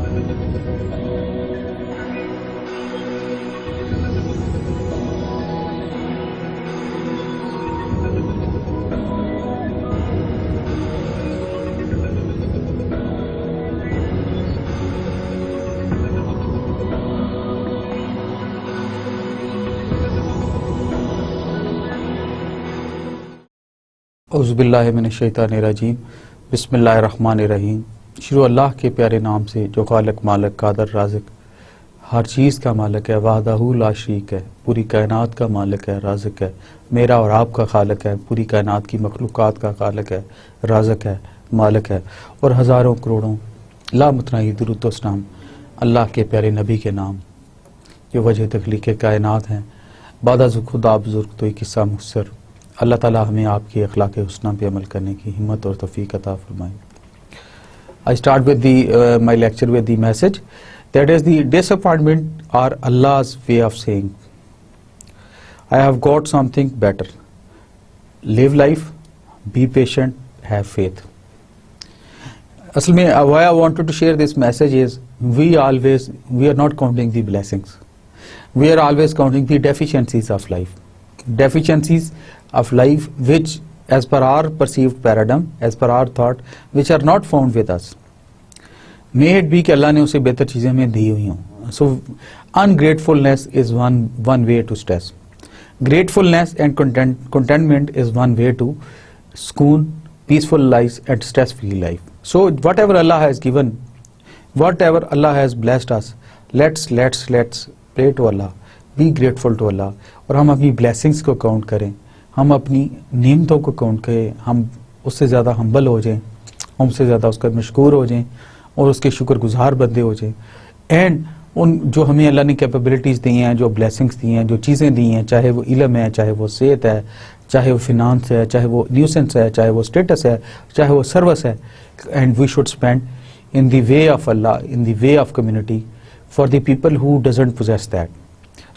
औज़ुबिल्लाहिमिनश्शैतानिर्रजीम बिस्मिल्लाहिर्रहमानिर्रहीम। शुरू अल्लाह के प्यारे नाम से जो खालिक मालिक कादर राज़िक हर चीज़ का मालिक है, वाहदहू ला शरीक है, पूरी कायनात का मालिक है, राज़िक है, मेरा और आपका खालिक है, पूरी कायनात की मखलूक़ात का खालिक है, राज़िक है, मालिक है। और हज़ारों करोड़ों लामतनाही दुरूद व सलाम अल्लाह के प्यारे नबी के नाम जो वजह तख्लीक़ कायनात हैं। बादा खुदा बुज़ुर्ग तो एक किस्सा मुसर। अल्लाह ताला हमें आपकी अखलाक हुस्ना पे अमल करने की हिम्मत और तौफीक अता फरमाए। I start with my lecture with the message that is the disappointment are Allah's way of saying I have got something better. Live life, be patient, have faith. असल में why I wanted to share this message is we are not counting the blessings. We are always counting the deficiencies of life. Deficiencies of life which as per our perceived paradigm, as per our thought, which are not found with us. May it be कि अल्लाह ने उसे बेहतर चीज़ें हमें दी हुई हों. So ungratefulness is one way to stress. Gratefulness and contentment is one way to sukoon, peaceful life and stress-free life. So whatever Allah has given, whatever Allah has blessed us, let's pray to Allah, be grateful to Allah. और हम अपनी blessings को count करें, हम अपनी नेमतों को count करें, हम उससे ज़्यादा हम्बल हो जाएं, हम उससे ज़्यादा उसका मशकूर हो जाएं और उसके शुक्रगुजार बंदे हो जाएं। एंड उन जो हमें अल्लाह ने कैपेबिलिटीज़ दी हैं, जो ब्लेसिंग्स दी हैं, जो चीज़ें दी हैं, चाहे वो इल्म है, चाहे वो सेहत है, चाहे वो फिनांस है, चाहे वो न्यूसेंस है, चाहे वो स्टेटस है, चाहे वो सर्विस है, and we should spend in the way of Allah, in the way of community for the people who doesn't possess that.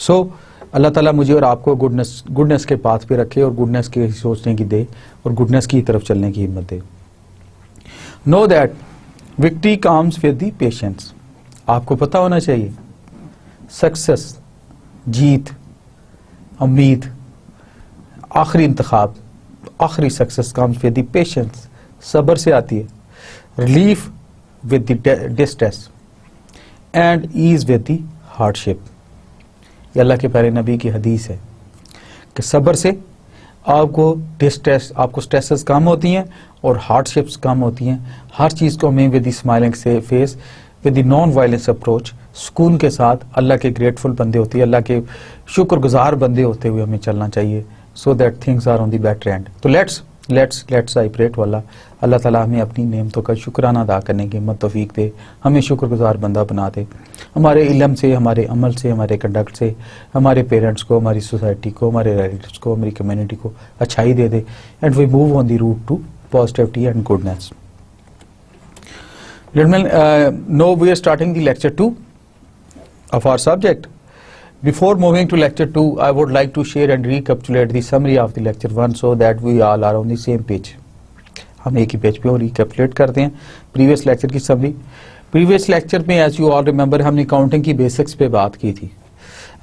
So Allah ताला मुझे और आपको गुडनेस के पाथ पे रखे और गुडनेस के सोचने की दे और गुडनेस की तरफ चलने की हिम्मत दे। Know that victory comes with the patience. आपको पता होना चाहिए सक्सेस, जीत, उम्मीद, आखिरी इंतखाब, आखिरी success comes with the patience, सब्र से आती है। Relief with the distress and ease with the hardship. ये अल्लाह के प्यारे नबी की हदीस है कि सब्र से आपको डिस्ट्रेस, आपको स्ट्रेसेस कम होती हैं और हार्डशिप्स कम होती हैं। हर चीज़ को हमें विद द स्माइलिंग से face, with the non violence approach, सुकून के साथ अल्लाह के ग्रेटफुल बंदे होती है, अल्लाह के शुक्रगुजार बंदे होते हुए हमें चलना चाहिए, so that things are on the better end. तो let's I pray to Allah ताला हमें अपनी नेमतों का शुक्राना अदा करने की हिम्मत तौफीक दे, हमें शुक्रगुजार बंदा बना दे, हमारे इल्म से, हमारे अमल से, हमारे कंडक्ट से, हमारे पेरेंट्स को, हमारी सोसाइटी को, हमारे रिलेटिव्स को, हमारी कम्युनिटी को अच्छाई दे दे, and we move on the route to positivity and goodness. Gentlemen, now we are starting the lecture 2 of our subject. Before moving to lecture 2, I would like to share and recapitulate the summary of the lecture 1 so that we all are on the same page. हम एक ही page पे और recapitulate करते हैं previous lecture की summary. Previous lecture में as you all remember हमने accounting की basics पे बात की थी.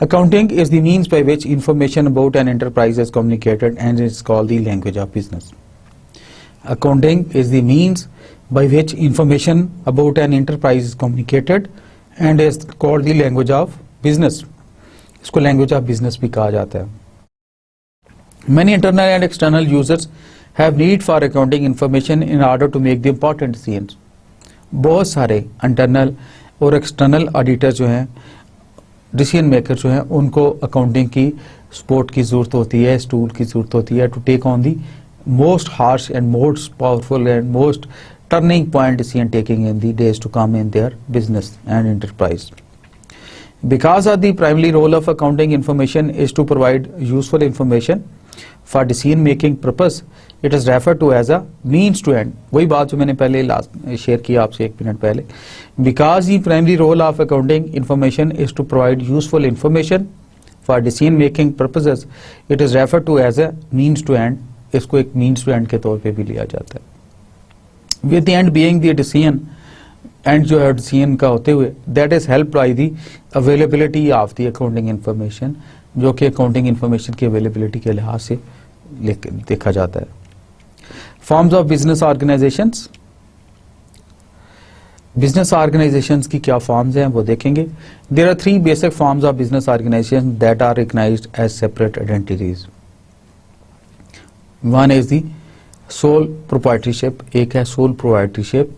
Accounting is the means by which information about an enterprise is communicated and is called the language of business. Accounting is the means by which information about an enterprise is communicated and is called the language of business. इसको language of business भी कहा जाता है. Many internal and external users have need for accounting information in order to make the important decisions. बहुत सारे internal और external auditors जो हैं, decision makers जो हैं, उनको accounting की support की ज़रूरत होती है, इस tool की ज़रूरत होती है to take on the most harsh and most powerful and most turning point decision taking in the days to come in their business and enterprise. Because of the primary role of accounting information is to provide useful information for decision making purpose, it is referred to as a means to end. वही बात जो मैंने पहले share किया आपसे एक minute पहले. Because the primary role of accounting information is to provide useful information for decision making purposes, it is referred to as a means to end. इसको एक मीन्स टू एंड के तौर पे भी लिया जाता है. With the end being the decision and जो है डिसीजन का होते हुए that is help by the availability of the accounting information, जो कि अकाउंटिंग इन्फॉर्मेशन की अवेलेबिलिटी के लिहाज से देखा जाता है। Forms of business organisations, business organisations की क्या फॉर्म्स हैं वो देखेंगे। There are 3 basic forms of business organisation that are recognised as separate identities. One is the sole proprietorship, एक है सोल प्रोप्राइटरशिप।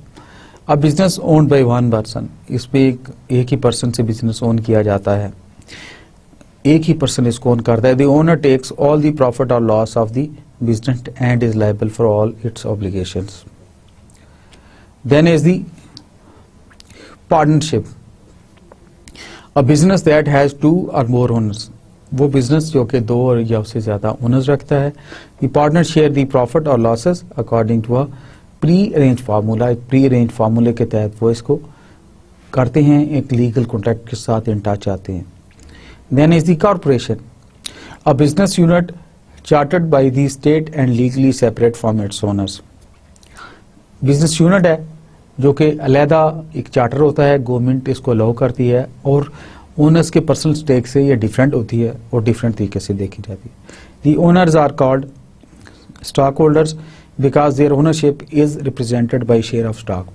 अब business owned by one person, इसमें एक ही पर्सन से बिजनेस ओन किया जाता है, एक ही पर्सन इसको ओन करता है। The owner takes all the profit और loss of the business and is liable for all its obligations. Then is the partnership, a business that has 2 और मोर ओनर्स, वो बिजनेस जो कि 2 और या उससे ज्यादा ओनर्स रखता है। The partner share the profit और losses according to a pre arrange formula, एक प्री अरेंज फार्मूले के तहत वो इसको करते हैं, एक लीगल कॉन्ट्रैक्ट के साथ इन टच आते हैं। Then is the corporation, a business unit chartered by the state and legally separate from its owners. Business unit है जो कि अलहदा एक चार्टर होता है, गवर्नमेंट इसको अलाउ करती है और ओनर्स के पर्सनल स्टेक से ये डिफरेंट होती है और डिफरेंट तरीके से देखी जाती है। The owners are called stock holders because their ownership is represented by share of stock.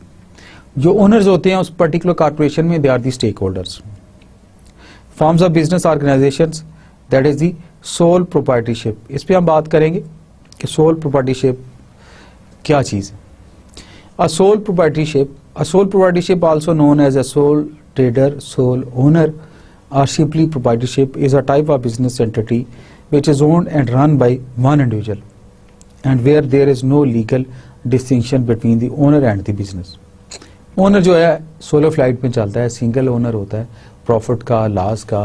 जो ओनर्स होते हैं उस पर्टिकुलर कॉर्पोरेशन में they are the stake holders. Forms of business organisations, that is the sole proprietorship. इस पे हम बात करेंगे कि सोल प्रोप्राइटरशिप क्या चीज है। A sole proprietorship also known as a sole trader, sole owner or simply proprietorship is a type of business entity which is owned and run by one individual and where there is no legal distinction between the owner and the business. Owner जो है solo flight में चलता है, single owner होता है, profit का, loss का,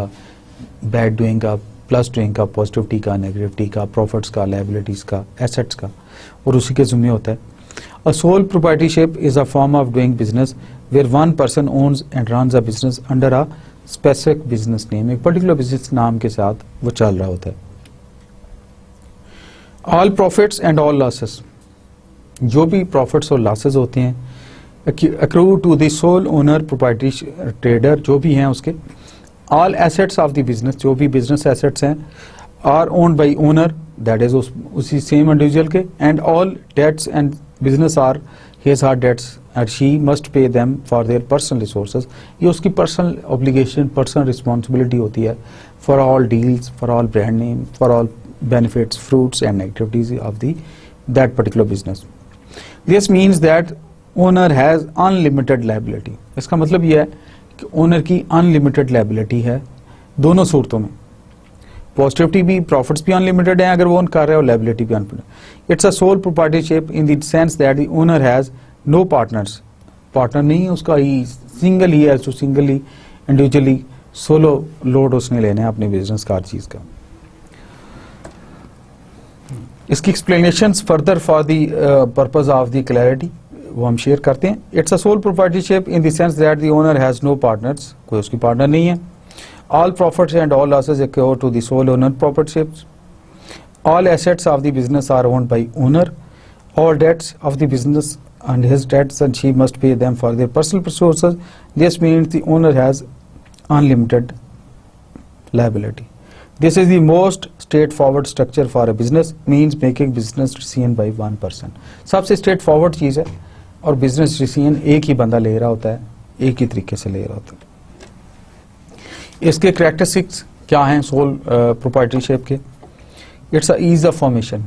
bad doing का, प्लस डूइंग का, पॉजिटिविटी का, नेगेटिविटी का, प्रॉफिट्स का, लायबिलिटीज का, एसेट्स का, और उसी के जिम्मे होता है। A sole proprietorship is a form of doing business where one person owns and runs a business under a specific business name, एक particular business नाम के साथ वो चल रहा होता है। All profits and all losses, जो भी profits और losses होते हैं accrue to the sole owner proprietor trader, जो भी हैं उसके। All assets of the business, जो भी business assets हैं are owned by owner, that is उसी same individual के, and all debts and business are his or debts and she must pay them for their personal resources. ये उसकी personal obligation, personal responsibility होती है for all deals, for all brand name, for all benefits, fruits and activities of that particular business. This means that owner has unlimited liability. इसका मतलब ये है कि owner की unlimited liability है दोनों सूरतों में। पॉजिटिविटी भी, प्रॉफिट्स भी अनलिमिटेड है अगर वो ओन कर रहा है, और लायबिलिटी भी unlimited. It's a sole proprietorship in the sense that the owner has no partners, partner नहीं है उसका, ही सिंगल ही है, तो सिंगली इंडिविजुअली सोलो लोड उसने लेना है अपने बिजनेस का हर चीज का। इसकी explanations further for the purpose of the clarity वो हम शेयर करते हैं। It's a sole proprietorship in the sense that the owner has no partners, कोई उसकी पार्टनर नहीं है। All profits and all losses occur to the sole owner proprietorships. All assets of the business are owned by owner. All debts of the business and his debts, and she must pay them for their personal resources. This means the owner has unlimited liability. This is the most straightforward structure for a business, means making business decision by one person. सबसे straightforward चीज है और business decision एक ही बंदा ले रहा होता है, एक ही तरीके से ले रहा होता है। इसके कैरेक्टरिस्टिक्स क्या हैं सोल प्रोप्राइटरशिप के? It's a ease of formation,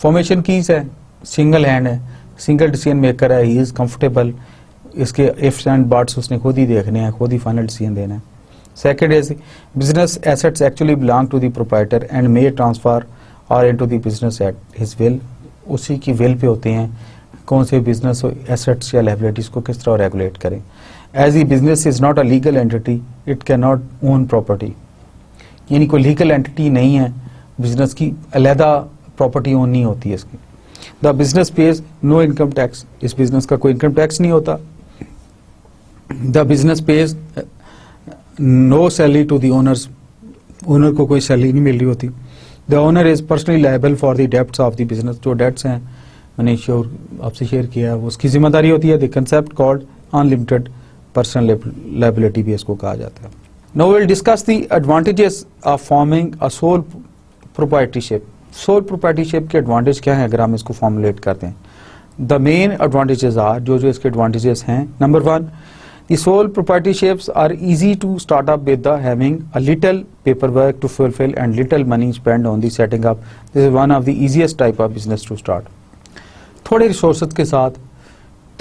formation कीज है, सिंगल हैंड है, सिंगल डिसीजन मेकर है, ही इज कंफर्टेबल, इसके इफ्स एंड बट्स उसने खुद ही देखने हैं, खुद ही फाइनल डिसीजन देना है। Second is business assets actually belong to the proprietor and may transfer और into the business at his will, उसी की विल पे होते हैं कौन से बिजनेस एसेट्स या लायबिलिटीज को किस तरह रेगुलेट करें। As the business is not a legal entity, it cannot own property. यानी कोई लीगल एंटिटी नहीं है, बिजनेस की अलहदा प्रॉपर्टी ओन नहीं होती है इसकी। The business pays no income tax, इस बिजनेस का कोई इनकम टैक्स नहीं होता। The business pays no salary to the owners, owner को कोई सैलरी नहीं मिल रही होती। The owner is personally liable for the debts of the business, जो डेब्ट्स हैं मैंने आपसे शेयर किया है वो उसकी जिम्मेदारी होती है। The concept called unlimited personal liability भी इसको कहा जाता है। Now will discuss the advantages of forming a sole proprietorship. Sole proprietorship के एडवांटेज क्या है अगर हम इसको फॉर्मुलेट करते हैं। द मेन एडवांटेजेस आर, जो इसके एडवांटेजेस हैं, number 1, the sole proprietorships are easy to start up with the having a little paperwork to fulfill and little money spent on the setting up. This is one of the easiest type of business to start. थोड़े resources के साथ,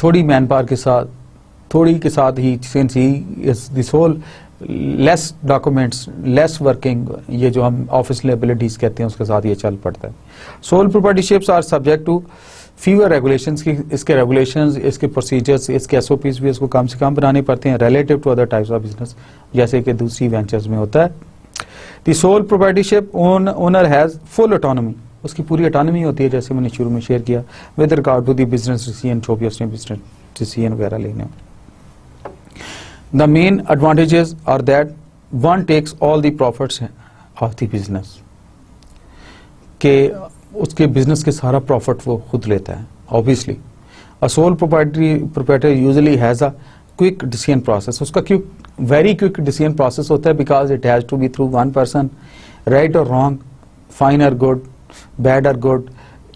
थोड़ी man power के साथ, थोड़ी के साथ ही since he is the sole, less documents, less working, ये जो हम ऑफिस लायबिलिटीज कहते हैं उसके साथ ये चल पड़ता है। Sole proprietorships are subject to fewer regulations की, इसके रेगुलेशंस, इसके प्रोसीजर्स, इसके एसओपीज भी इसको कम से कम बनाने पड़ते हैं relative to other types of business, जैसे कि दूसरी वेंचर्स में होता है। The sole proprietorship owner has full autonomy, उसकी पूरी ऑटोनॉमी होती है, जैसे मैंने शुरू में शेयर किया, with regard to the business decision, जो भी उसने बिजनेस डिसीजन वगैरह लेने। The main advantages are that one takes all the profits of the business, के उसके बिजनेस के सारा प्रॉफिट वो खुद लेता है। Obviously a sole proprietor usually has a quick decision process, उसका वेरी क्विक डिसीजन प्रोसेस होता है, because it has to be through one person, right और रॉन्ग, फाइन और गुड, बैड और good,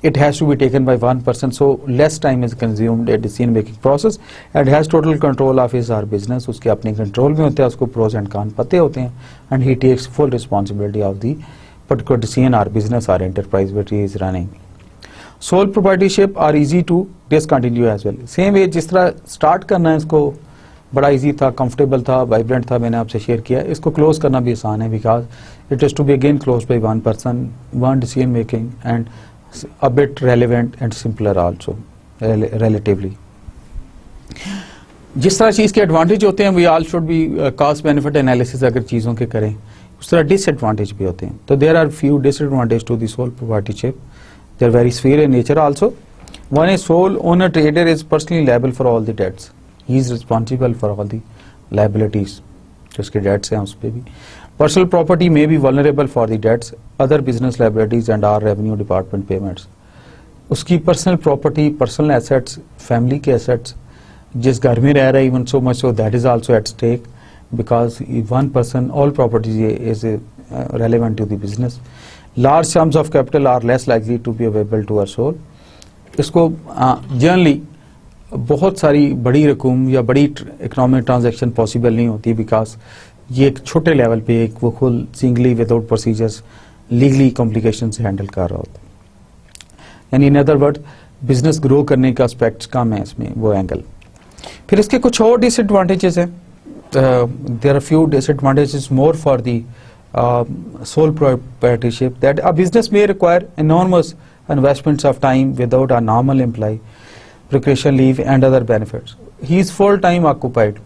it has to be taken by one person, so less time is consumed at decision making process and has total control of his or business, उसके अपने control में होता है, उसको pros and cons पते होते हैं, and he takes full responsibility of the particular decision or business or enterprise which he is running. Sole proprietorship are easy to discontinue as well. Same way जिस तरह start करना है इसको बड़ा easy था, comfortable था, vibrant था, मैंने आपसे शेयर किया, इसको close करना भी आसान है, because it is to be again closed by one person, one decision making and a bit relevant and simpler also relatively. जिस तरह चीज के एडवांटेज होते हैं, we all should be cost benefit analysis अगर चीजों के करें, उस तरह डिसएडवांटेज भी होते हैं। तो there are few disadvantage to the sole proprietorship, they are very severe in nature also. One is sole owner trader is personally liable for all the debts, he is responsible for all the liabilities, जो उसके dates हैं उस पर भी। Personal property may be vulnerable for the debts, other business liabilities and our revenue department payments. उसकी personal property, personal assets, family के assets, जिस घर में रह रहा है, even so much so that is also at stake, because one person, all property is relevant to the business. Large sums of capital are less likely to be available to our soul. इसको generally बहुत सारी बड़ी रकम या बड़ी economic transaction possible नहीं होती, because ये एक छोटे लेवल पे एक वो खुद singly without procedures legally complication से हैंडल कर रहा होता है। यानी in other word business grow करने का एस्पेक्ट्स कम है इसमें, वो एंगल। फिर इसके कुछ और डिसएडवांटेजेस हैं। There are few disadvantages more for the sole proprietorship, that a business may require enormous investments of time without a normal employee, vacation leave and other benefits. He is full time occupied.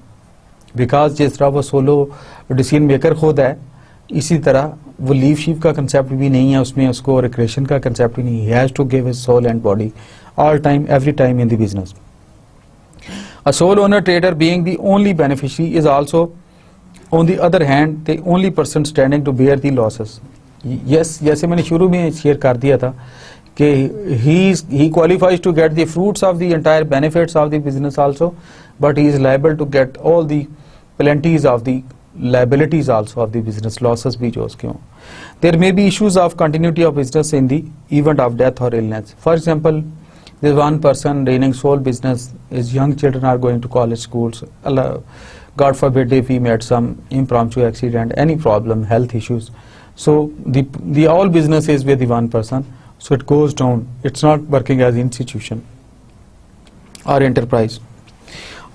Because जिस तरह वो solo decision maker खुद है, इसी तरह वो leave Shiv का concept भी नहीं है उसमें, उसको रिक्रिएशन का कंसेप्ट भी नहीं। He has to give his soul and body all time every time in the business. A sole owner trader being the only beneficiary is also on the other hand the only person standing to bear the losses. Yes, जैसे मैंने शुरू में share कर दिया था कि he qualifies to get the fruits of the entire benefits of the business also, but he is liable to get all the plenties of the liabilities also of the business, losses भी जो उसके हों। There may be issues of continuity of business in the event of death or illness. For example, there is one person running sole business, his young children are going to college schools, God forbid if he met some impromptu accident, any problem, health issues, so the all business is with the one person. So it goes down. It's not working as institution or enterprise.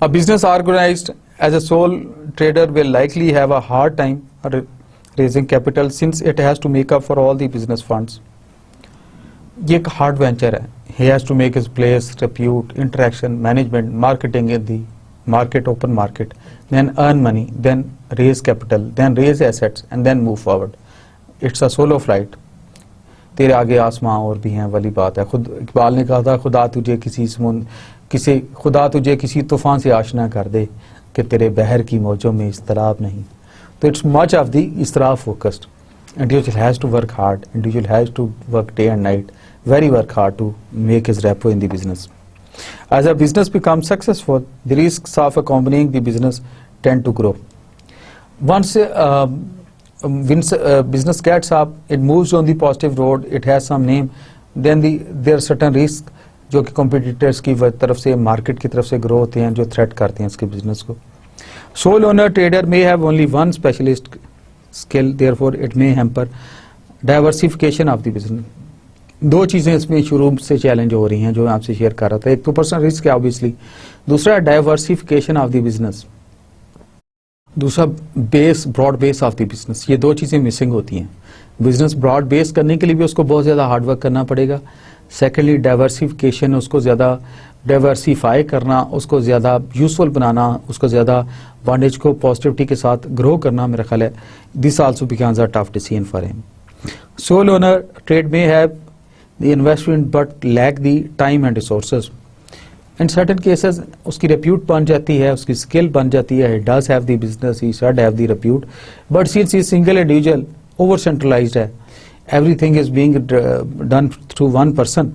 A business organized as a sole trader will likely have a hard time raising capital since it has to make up for all the business funds. ये एक hard venture है. He has to make his place, repute, interaction, management, marketing in the market, open market, then earn money, then raise capital, then raise assets, and then move forward. It's a solo flight. तेरे आगे आसमां और भी हैं वाली बात है। खुद इकबाल ने कहा था, खुदा तुझे किसी तूफान से आशना कर दे कि तेरे बहर की मौजों में इस्तराब नहीं। तो इट्स मच ऑफ द इस्तराब focused. Individual has to work hard, individual has to work day and night, very work hard to make his repo in the business. As a business becomes successful, the risks of accompanying the business tend to grow. Once business gets up, it moves on the positive road, it has some name, then there are certain risks जो कि competitors की तरफ से, market की तरफ से grow होते हैं, जो threat करते हैं इसके business को. Sole owner trader may have only one specialist skill, therefore it may hamper diversification of the business. दो चीज़ें इसमें शुरू से चैलेंज हो रही हैं जो मैं आपसे शेयर कर रहा था. एक तो पर्सनल रिस्क है ऑब्वियसली, दूसरा डाइवर्सिफिकेशन ऑफ द बिजनेस, दूसरा base, broad base of the business. ये दो चीज़ें मिसिंग होती हैं. बिजनेस ब्रॉड बेस करने के लिए भी उसको बहुत ज़्यादा हार्डवर्क करना पड़ेगा. सेकेंडली डाइवर्सिफिकेशन, उसको ज़्यादा डाइवर्सिफाई करना, उसको ज़्यादा यूजफुल बनाना, उसको ज़्यादा वांटेज को पॉजिटिविटी के साथ ग्रो करना, मेरा ख्याल है this also becomes a tough decision for him. Sole owner trade में have the investment but lack the time and resources. In certain cases उसकी रेप्यूट बन जाती है, उसकी स्किल बन जाती है, he does have the business, he should have the repute, but since he single individual, over centralised है, everything is being done through one person,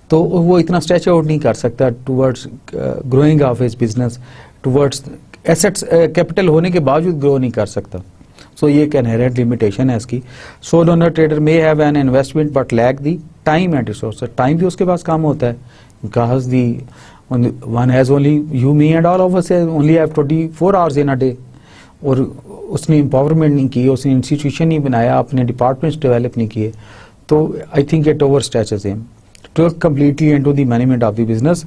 तो वो इतना स्ट्रेच आउट नहीं कर सकता towards growing of his business, towards assets, capital होने के बावजूद ग्रो नहीं कर सकता. सो ये एक इनहेरेंट लिमिटेशन है इसकी. Sole owner trader may have an investment but lack the time and resources. Time भी उसके पास कम होता है, because the one has only you, me and all of us only have 24 hours in a day. और उसने empowerment नहीं की, उसने इंस्टीट्यूशन नहीं बनाया, अपने डिपार्टमेंट्स डेवलप नहीं किए, तो I think it over stretches him to completely into the management of the business.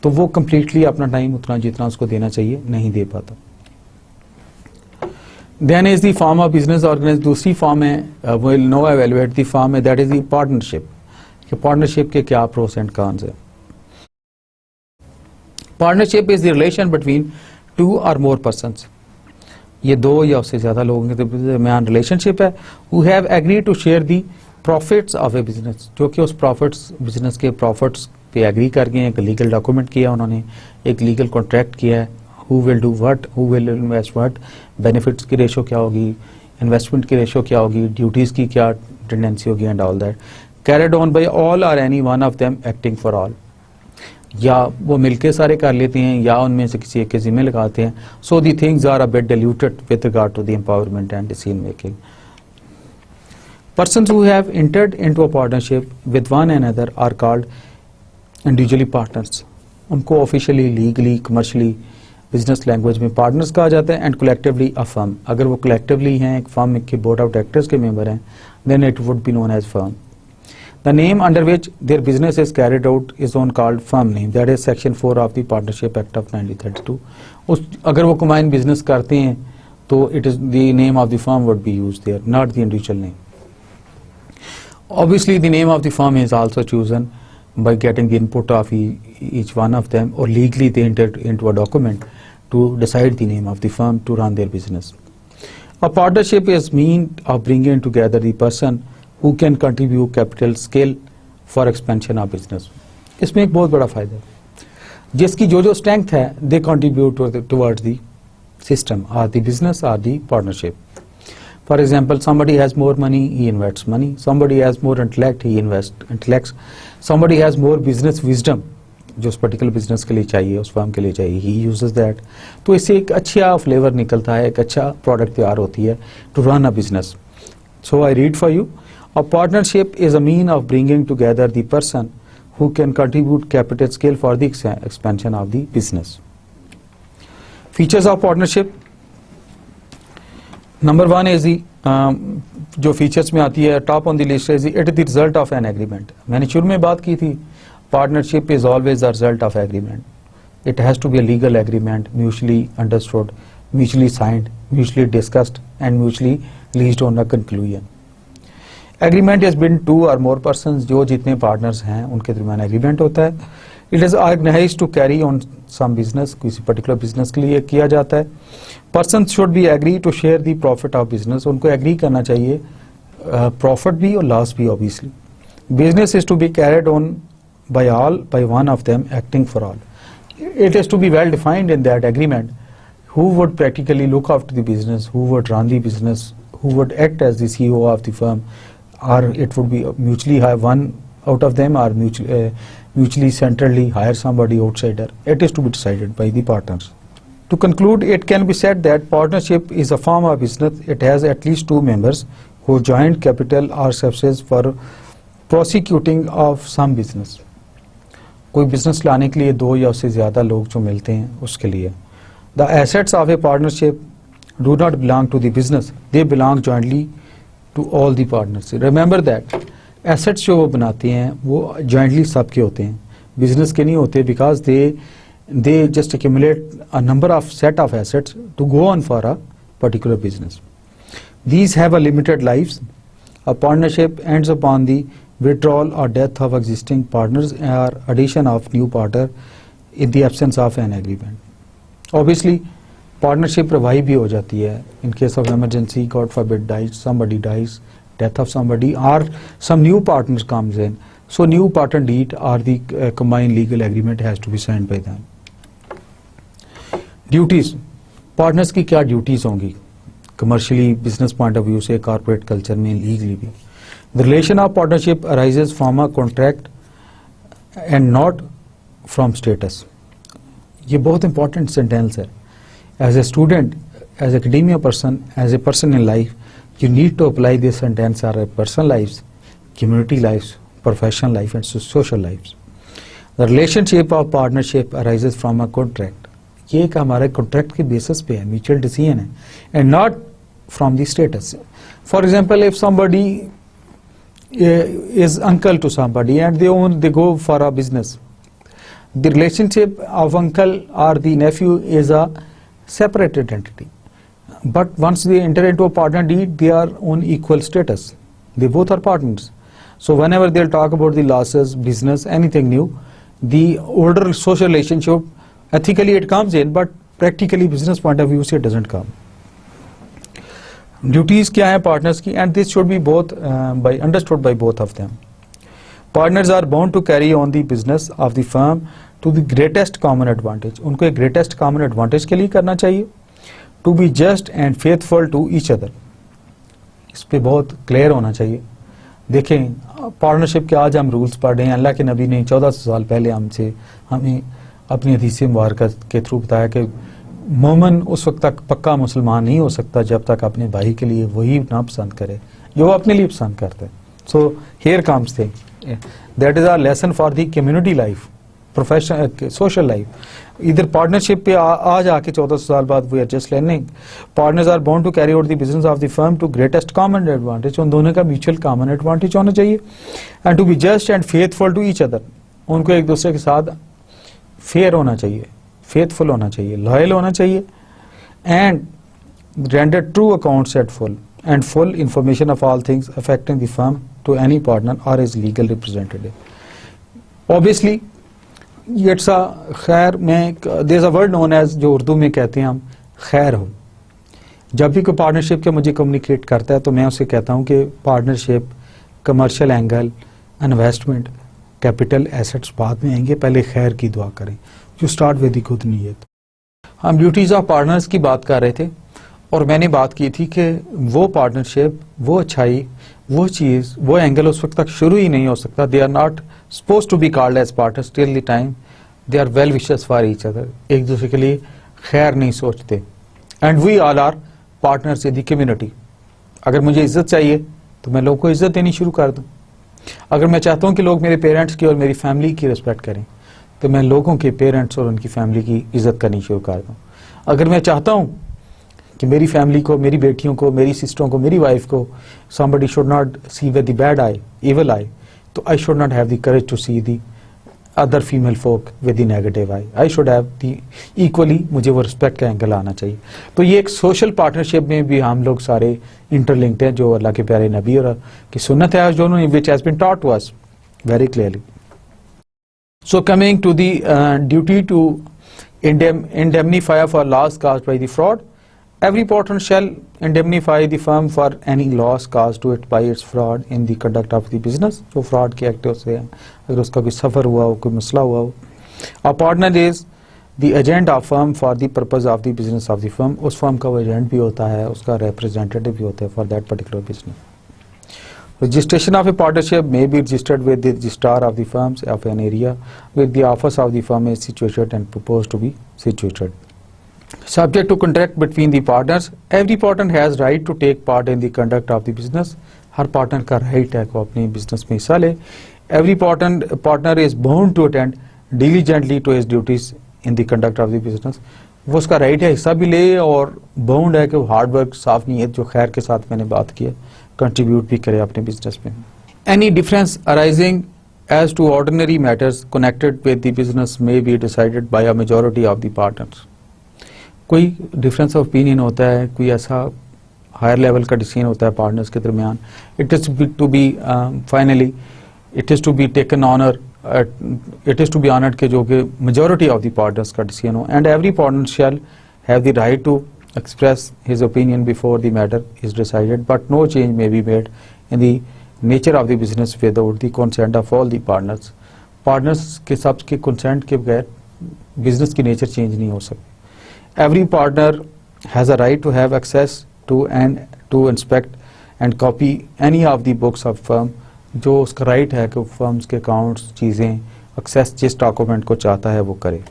तो वो कम्प्लीटली अपना टाइम उतना जितना उसको देना चाहिए नहीं दे पाता. Then is the form of business organise. दूसरी फॉर्म है, will no evaluate the form है, that is the partnership. Partnership के क्या प्रोस एंड कॉन्स है. Partnership is the relation between two और मोर पर्सन्स. ये दो या उससे ज्यादा लोगों के दरमियान रिलेशनशिप है. Who have agreed to share the profits of a business, जो कि उस प्रॉफिट्स, बिजनेस के प्रॉफिट्स पे एग्री कर गए, एक लीगल डॉक्यूमेंट किया उन्होंने, एक लीगल कॉन्ट्रैक्ट किया है. Who will do what, who will invest what, benefits की रेशो क्या होगी, इन्वेस्टमेंट की रेशो क्या होगी, ड्यूटीज की क्या टेंडेंसी होगी and all that. Carried on by all और any one of them acting for all. या वो मिलके सारे कर लेते हैं या उनमें से किसी एक के जिम्मे लगाते हैं. So the things are a bit diluted with regard to the empowerment and decision making. Persons who have entered into a partnership with one another are called individually partners. उनको officially, legally, commercially, business language में partners कहा जाता है. And collectively a firm. अगर वो collectively हैं, एक firm के बोर्ड ऑफ डायरेक्टर्स के मेंबर हैं, then it would be known as firm. The name under which their business is carried out is on called firm name. That is section 4 of the partnership act of 1932. अगर वो combine business करते हैं तो it is the name of the firm would be used there, not the individual name. Obviously, the name of the firm is also chosen by getting the input of each one of them, or legally they entered into a document to decide the name of the firm to run their business. A partnership is means of bringing together the person who can contribute capital skill for expansion of business. इसमें एक बहुत बड़ा फायदा है, जिसकी जो strength है, they contribute towards the system or the business or the partnership. For example, somebody has more money, he invests money. Somebody has more intellect, he invests intellects. Somebody has more business wisdom, जो उस particular business के लिए चाहिए, उस firm के लिए चाहिए, he uses that. तो इससे एक अच्छा फ्लेवर निकलता है, एक अच्छा प्रोडक्ट तैयार होती है to run a business. So I read for you. A partnership is a mean of bringing together the person who can contribute capital skill for the expansion of the business. Features of partnership. Number 1 is the, जो features में आती है top on the list is it is the result of an agreement. मैंने शुरू में बात की थी, partnership is always the result of agreement. It has to be a legal agreement, mutually understood, mutually signed, mutually discussed and mutually reached on a conclusion. Agreement is been 2 और more persons. जो जितने partners हैं उनके दरमियान agreement होता है. It is organised to carry on some business. किसी particular business के लिए किया जाता है. Person should be agree to share the profit of business. उनको एग्री करना चाहिए प्रॉफिट भी और लॉस भी obviously. Business is to be carried on by all, by one of them acting for all. It is to be well defined in that agreement who would practically look after the business, who would run the business, who would act as the CEO of the firm, or it would be mutually have one out of them, or mutually centrally hire somebody outsider. It is to be decided by the partners. To conclude, it can be said that partnership is a form of business. It has at least two members who join capital or services for prosecuting of some business. कोई business लाने के लिए दो या उससे ज़्यादा लोग जो मिलते हैं उसके लिए. The assets of a partnership do not belong to the business. They belong jointly to all the partners. Remember that assets जो वो बनाते हैं वो jointly सबके होते हैं, बिजनेस के नहीं होते, because they just accumulate a number of set of assets to go on for a particular business. These have a limited lives. A partnership ends upon the withdrawal or death of existing partners or addition of new partner in the absence of an agreement. Obviously, partnership प्रवाही भी हो जाती है in case of emergency, God forbid, somebody dies, death of somebody, or some new partners comes in. So new partner deed or the combined legal agreement has to be signed by them. Duties. Partners की क्या duties होंगी? Commercially, business point of view से, corporate culture में, legally भी. The relation of partnership arises from a contract and not from status. ये बहुत important sentence है. As a student, as academia person, as a person in life, you need to apply this sentence or personal lives, community lives, professional life and social lives. The relationship of partnership arises from a contract. ये एक हमारे contract के basis पे है, mutual decision है, and not from the status. For example, if somebody is uncle to somebody and they go for a business, the relationship of uncle or the nephew is a separated entity. But once they enter into a partner deed, they are on equal status. They both are partners. So whenever they'll talk about the losses, business, anything new, the older social relationship, ethically it comes in, but practically business point of view it doesn't come. Duties क्या है partners की, and this should be understood by both of them. Partners are bound to carry on the business of the firm to the greatest common advantage. उनको एक greatest common advantage के लिए करना चाहिए. To be just and faithful to each other. इस पे बहुत clear होना चाहिए. देखें, पार्टनरशिप के आज हम रूल्स पढ़ रहे हैं. अल्लाह के नबी ने 1400 साल पहले हमें अपनी हदीस मुबारक के थ्रू बताया कि मोमिन उस वक्त तक पक्का मुसलमान नहीं हो सकता जब तक अपने भाई के लिए वही ना पसंद करे जो वो अपने लिए पसंद करता है. So here comes thing, that is our lesson for the community life, professional social life. इधर पार्टनरशिप पे आज आके 1400 साल बाद we are just learning. Partners are bound to carry out the business of the firm to greatest common advantage. उन दोनों का mutual common advantage होना चाहिए. And to be just and faithful to each other. उनको एक दूसरे के साथ फेयर होना चाहिए, फेथफुल होना चाहिए, लॉयल होना चाहिए. And render true accounts at full and full information of all things affecting the firm to any partner or his legal representative. Obviously, it's a खैर में there's a word known as जो उर्दू में कहते हैं हम खैर हो. जब भी कोई पार्टनरशिप के मुझे कम्युनिकेट करता है तो मैं उससे कहता हूँ कि partnership, commercial angle, investment, capital, assets बाद में आएंगे, पहले खैर की दुआ करें. You start with the good नीयत. हम ड्यूटीज ऑफ पार्टनर्स की बात कर रहे थे और मैंने बात की थी कि वो पार्टनरशिप, वो अच्छाई, वो चीज़, वो एंगल उस वक्त तक शुरू ही नहीं हो सकता. They are not suppose to be called as partners till the time they are well wishes for each other. एक दूसरे के लिए खैर नहीं सोचते. And we all are partners in the community. अगर मुझे इज्जत चाहिए तो मैं लोगों को इज्जत देनी शुरू कर दूँ. अगर मैं चाहता हूँ कि लोग मेरे पेरेंट्स की और मेरी फैमिली की रिस्पेक्ट करें तो मैं लोगों के पेरेंट्स और उनकी फैमिली की इज्जत करनी शुरू कर दूँ. अगर मैं चाहता हूँ कि मेरी फैमिली को, मेरी बेटियों को, मेरी सिस्टरों को, मेरी वाइफ को somebody should not see with the bad eye, evil eye, तो I should not have the courage to see the other female folk with the negative eye. I should have the equally, मुझे वो respect का angle आना चाहिए. तो ये एक social partnership में भी हम लोग सारे इंटरलिंक्ड हैं जो अल्लाह के प्यारे नबी और की सुन्नत है जो उन्होंने which has been taught to us very clearly. So coming to the duty to indemnify for loss caused by the fraud. Every partner shall indemnify the firm for any loss caused to it by its fraud in the conduct of the business. जो fraud के act से अगर उसका कोई सफ़र हुआ हो, कोई मसला हुआ हो. A partner is the agent of firm for the purpose of the business of the firm. उस firm का वो एजेंट भी होता है, उसका representative भी होता है for that particular business. Registration of a partnership may be registered with the registrar of the firms of an area where the office of the firm is situated and proposed to be situated. Subject to contract between the partners, every partner has right to take part in the conduct of the business. Her partner का right है कि वो अपने business में हिस्सा ले. Every partner is bound to attend diligently to his duties in the conduct of the business. वो उसका राइट है हिस्सा भी ले और बाउंड है कि वो हार्ड वर्क साफ नीयत जो खैर के साथ मैंने बात की है कंट्रीब्यूट भी करे अपने बिजनेस में. Any difference arising as to ordinary matters connected with the business may be decided by a majority of the partners. कोई डिफरेंस ऑफ ओपिनियन होता है, कोई ऐसा हायर लेवल का डिसीजन होता है पार्टनर्स के दरमियान, it is to be finally it is to be taken honour, it is to be honoured के जो कि मेजॉरिटी ऑफ द पार्टनर्स का डिसीजन हो. And every partner shall have the right to express his opinion before the matter is decided, but no change may be made in the nature of the business without the consent of all the partners. Partners के सबके consent के बगैर business की nature change नहीं हो सकती. Every partner has a right to have access to and to inspect and copy any of the books of firm. जो उसका right है कि firms के accounts चीज़ें access जिस document को चाहता है वो करे.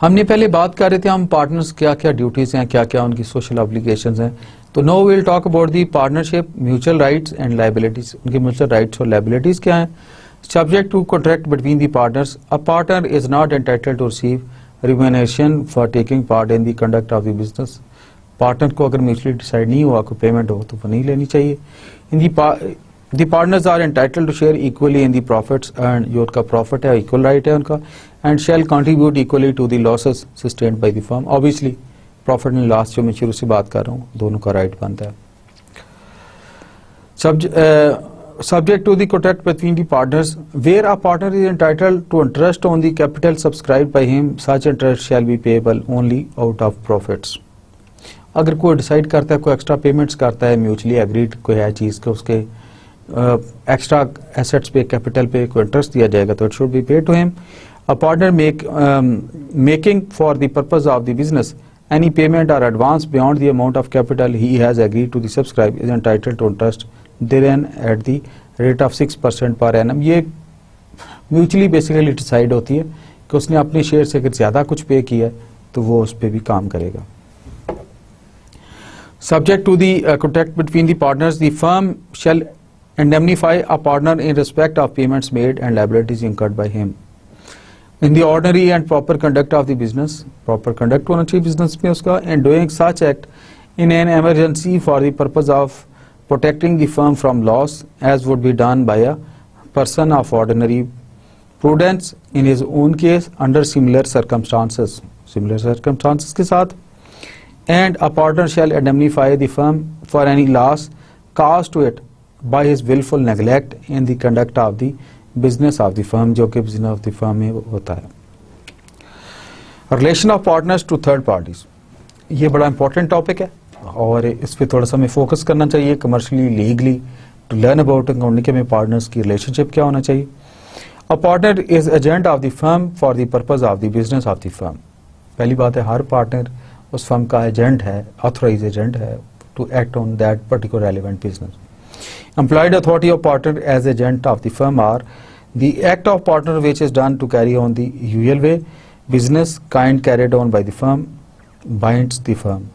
हमने पहले बात कर रहे थे हम पार्टनर्स क्या क्या ड्यूटीज हैं, क्या क्या उनकी सोशल ऑब्लिगेशंस हैं. तो no will talk about the partnership mutual rights and liabilities. उनकी म्यूचुअल राइट्स और लायबिलिटीज क्या हैं. Subject to contract between the partners, a partner is not entitled to receive remuneration for taking part in the conduct of the business. Partner को अगर mutually decide नहीं हुआ कोई payment हो तो वो नहीं लेनी चाहिए. इन The partners are entitled to share equally in the profits earned. जो उनका प्रॉफिट है इक्वल राइट है उनका, and shall contribute equally to the losses sustained by the firm. Obviously profit and loss जो मैं शुरू से बात कर रहा हूँ दोनों का राइट बनता है. Subject to the contract between the partners, where a partner is entitled to interest on the capital subscribed by him, such interest shall be payable only out of profits. अगर कोई डिसाइड करता है, कोई extra payments करता है, mutually agreed कोई है चीज़ के उसके एक्स्ट्रा एसेट्स पे कैपिटल पे कोई इंटरेस्ट दिया जाएगा तो it should be paid to him. A partner making for the purpose of the business any payment और advance beyond the amount of capital he has agreed to the subscribe is entitled to interest then at the rate of 6% per annum. ये mutually basically decide होती है कि उसने अपने share से अगर ज्यादा कुछ पे किया है तो वो उस पर भी काम करेगा. Subject to the contract between the partners, the firm shall indemnify a partner in respect of payments made and liabilities incurred by him. In the ordinary and proper conduct of the business, proper conduct होना चाहिए business में उसका, and doing such act in an emergency for the purpose of protecting the firm from loss, as would be done by a person of ordinary prudence in his own case under similar circumstances के साथ. And a partner shall indemnify the firm for any loss caused to it by his willful neglect in the conduct of the business of the firm, जो कि business of the firm में होता है. Relation of partners to third parties, ये बड़ा important topic है और इस पे थोड़ा सा हमें focus करना चाहिए commercially, legally, to learn about accounting में partners की relationship क्या होना चाहिए. A partner is agent of the firm for the purpose of the business of the firm. पहली बात है हर partner उस फर्म का एजेंट है, ऑथराइज एजेंट है to act on that particular relevant business. Employed authority of partner as agent of the firm are the act of partner which is done to carry on the usual way business kind carried on by the firm binds the firm.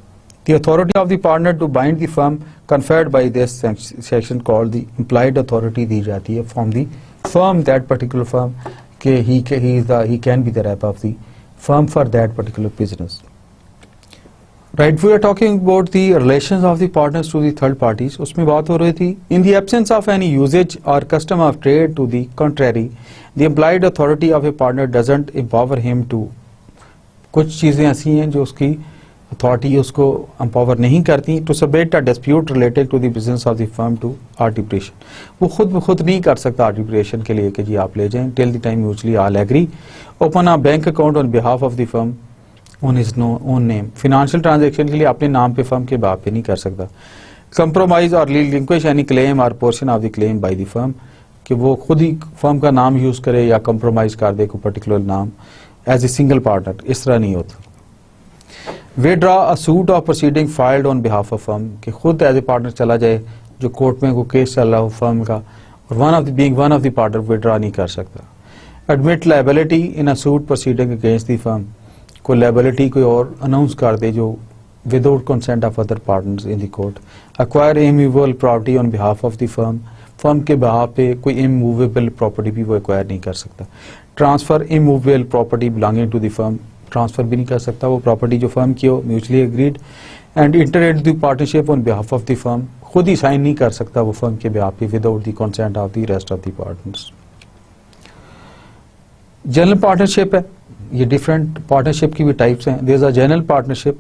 The authority of the partner to bind the firm conferred by this section called the implied authority दी जाती है from the firm, that particular firm के he can be the rep of the firm for that particular business. Right, we are talking about the relations of the partners to the third parties. उसमें बात हो रही थी in the absence of any usage or custom of trade to the contrary, the implied authority of a partner doesn't empower him to. कुछ चीज़ें ऐसी हैं जो उसकी authority उसको empower नहीं करती to submit a dispute related to the business of the firm to arbitration. वो खुद नहीं कर सकता arbitration के लिए कि जी आप ले जाएं till the time mutually all agree. Open a bank account on behalf of the firm on his own name. Financial transaction के लिए अपने नाम पे फर्म के बाप पे नहीं कर सकता. Compromise or relinquish any claim or portion of the claim by the firm, कि वो खुद ही फर्म का नाम यूज करे या compromise कर दे कोई पर्टिकुलर नाम as a single partner, इस तरह नहीं होता. Withdraw a suit of proceeding filed on behalf of firm, कि खुद एज ए पार्टनर चला जाए जो कोर्ट में कोई केस चल रहा हो फर्म का, और one of the partner withdraw नहीं कर सकता। Admit liability in a suit proceeding against the firm, कोई लायबिलिटी कोई और अनाउंस कर दे जो without consent of other partners in the court. Acquire immovable property on behalf of the firm, firm के behalf पे कोई इमूवेबल प्रॉपर्टी भी वो एक्वायर नहीं कर सकता। Transfer immovable property belonging to the firm, transfer भी नहीं कर सकता वो प्रॉपर्टी जो फर्म की हो, mutually agreed. And inter into the partnership on behalf of the firm, खुद ही साइन नहीं कर सकता वो फर्म के बिहाफ पे without the consent of the rest of the partners. General partnership है, ये डिफरेंट पार्टनरशिप की भी टाइप्स हैं। There is a general partnership,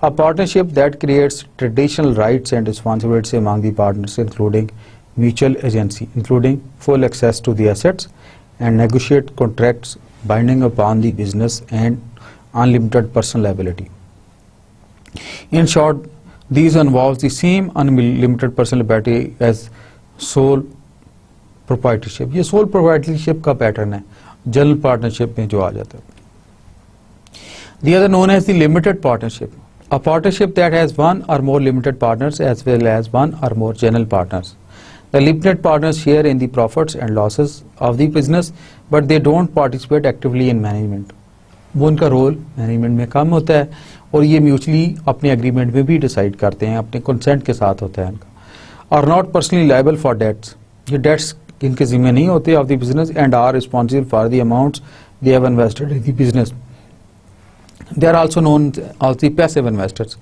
a partnership that creates traditional rights and responsibilities among the partners, including mutual agency, including full access to the assets, and negotiate contracts binding upon the business and unlimited personal liability. In short, these involves the same unlimited personal liability as sole proprietorship. ये sole proprietorship का pattern है general partnership में जो आ जाता है। The other known as the limited partnership, a partnership that has one or more limited partners as well as one or more general partners. The limited partners share in the profits and losses of the business, but they don't participate actively in management. वो उनका role management में कम होता है और ये mutually अपने agreement में भी डिसाइड करते हैं, अपने कंसेंट के साथ होता है इनका। Are not personally liable for debts, ये डेट्स इनके जिम्मे नहीं होते of the business, and are responsible for the amounts they have invested in the business. They are also known as the passive investors,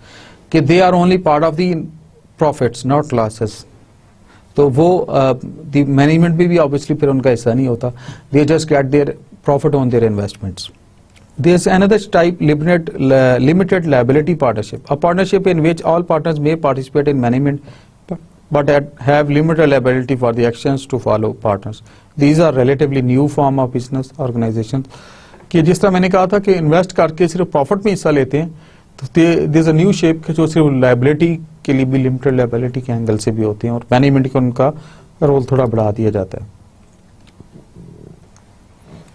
कि they are only part of the profits, not losses. तो वो the management में भी obviously फिर उनका हिस्सा नहीं होता, they just get their profit on their investments. There is another type, limited liability partnership, a partnership in which all partners may participate in management but have limited liability for the actions to follow partners. These are relatively new form of business organizations, कि जिस तरह मैंने कहा था कि invest करके सिर्फ profit में हिस्सा लेते हैं, तो there is a new shape कि जो सिर्फ लायबिलिटी के लिए भी लिमिटेड लायबिलिटी के एंगल से भी होते हैं और मैनेजमेंट का उनका रोल थोड़ा बढ़ा दिया जाता है।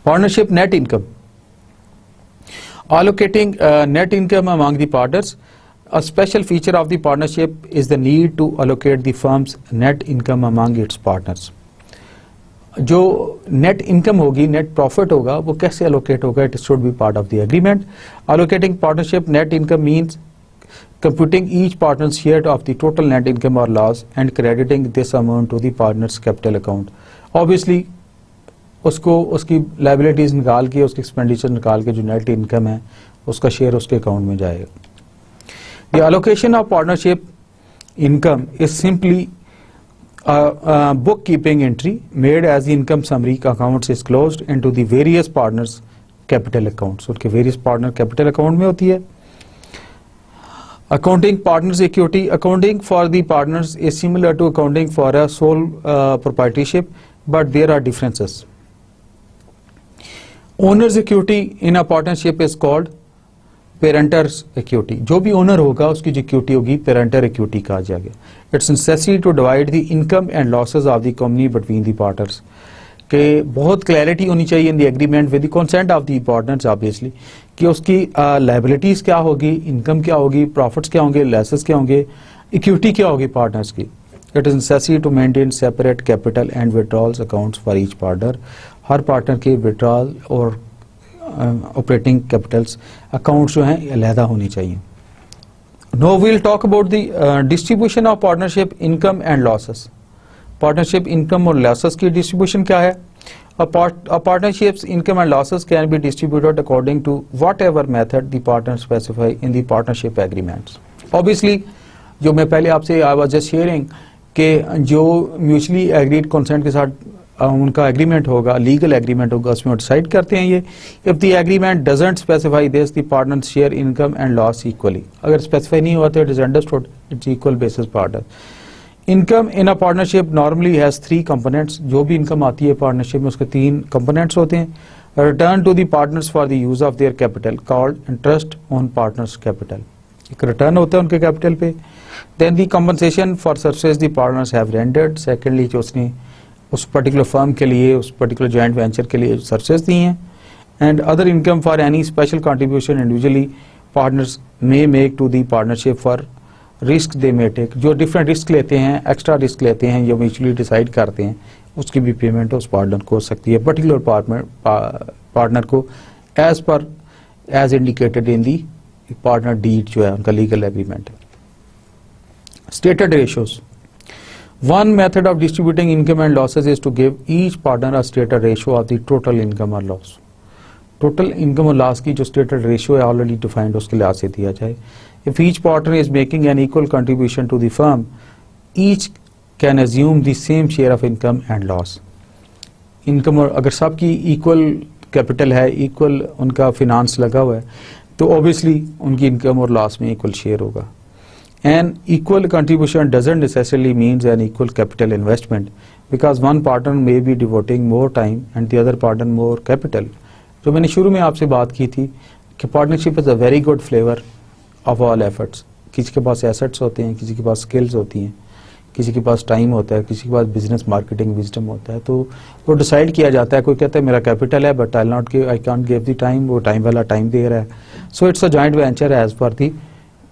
Partnership net income, allocating net income among the partners. A special feature of the partnership is the need to allocate the firm's net income among its partners. जो नेट इनकम होगी, net profit होगा, वो कैसे allocate होगा? It should B part of the agreement. Allocating partnership net income means computing each partner's share of the total net income or loss and crediting this amount to the partner's capital account. Obviously उसको उसकी liabilities निकाल के, उसकी expenditure निकाल के जो net income है उसका शेयर उसके अकाउंट में जाएगा। The allocation of partnership income is simply a bookkeeping entry made as the income summary accounts is closed into the various partners capital accounts. उनके various partner capital account में होती है। Accounting partners equity, accounting for the partners is similar to accounting for a sole proprietorship, but there are differences. Owner's equity in a partnership is called parenter's equity. जो भी owner होगा उसकी जो equity होगी parental equity कहा जाएगा। It's necessary to divide the income and losses of the company between the partners. कि बहुत क्लैरिटी होनी चाहिए in the agreement with the consent of the partners obviously, कि उसकी लायबिलिटीज क्या होगी, इनकम क्या होगी, प्रॉफिट्स क्या होंगे, लॉसेस क्या होंगे, इक्विटी क्या होगी पार्टनर्स की। It is necessary to maintain separate capital and withdrawals accounts for each partner. हर पार्टनर के विड्रॉल और ऑपरेटिंग कैपिटल्स अकाउंट्स जो हैं अलहदा होनी चाहिए। No will talk about the distribution of partnership income and losses. Partnership income और losses की डिस्ट्रीब्यूशन क्या है? Partnerships income and losses can be distributed according to whatever method the partner specify in the partnership agreements. Obviously जो मैं पहले आपसे I was just sharing कि जो म्यूचुअली एग्रीड कंसेंट के साथ उनका एग्रीमेंट होगा, लीगल एग्रीमेंट होगा, उसमें डिसाइड करते हैं ये। If the agreement doesn't specify this the partners share income and loss equally. अगर स्पेसिफाई नहीं हुआ तो it is understood it's equal basis partner. Income in a partnership normally has 3 components. जो भी इनकम आती है पार्टनरशिप में उसके 3 कंपोनेंट्स होते हैं। Return to the partners for the use of their capital called interest on partners capital. एक return होता है उनके कैपिटल पे। Then the compensation for services the partners have rendered. Secondly जो उसने उस पर्टिकुलर फर्म के लिए, उस पर्टिकुलर जॉइंट वेंचर के लिए सर्विसेज दी हैं। And other income for any special contribution individually partners may make to the partnership for risk they may take, जो डिफरेंट रिस्क लेते हैं, एक्स्ट्रा रिस्क लेते हैं, ये म्यूचुअली डिसाइड करते हैं, उसकी भी पेमेंट उस पार्टनर को हो सकती है, पर्टिकुलर पार्टनर को as indicated in the partner deed जो है उनका लीगल एग्रीमेंट है। Stated ratios, one method of distributing income and losses is to give each partner a stated ratio of the total income और loss. Total income और loss की जो stated ratio है already defined, उसके लिहाज से दिया जाए। If each partner is making an equal contribution to the firm, each can assume the same share of income and loss. Income और अगर सबकी इक्वल कैपिटल है, इक्वल उनका फिनांस लगा हुआ है, तो ऑब्वियसली उनकी इनकम और लॉस में इक्वल शेयर होगा। An equal contribution doesn't necessarily means an equal capital investment, because one partner may be devoting more time and the other partner more capital. जो मैंने शुरू में आपसे बात की थी कि partnership is a very good flavour of all efforts. किसी के पास एसेट्स होते हैं, किसी के पास स्किल्स होती हैं, किसी के पास टाइम होता है, किसी के पास बिजनेस मार्केटिंग विजडम होता है, तो वो डिसाइड किया जाता है। कोई कहता है मेरा कैपिटल है but I can't give the time, वो टाइम वाला टाइम दे रहा है, so it's a joint venture as per the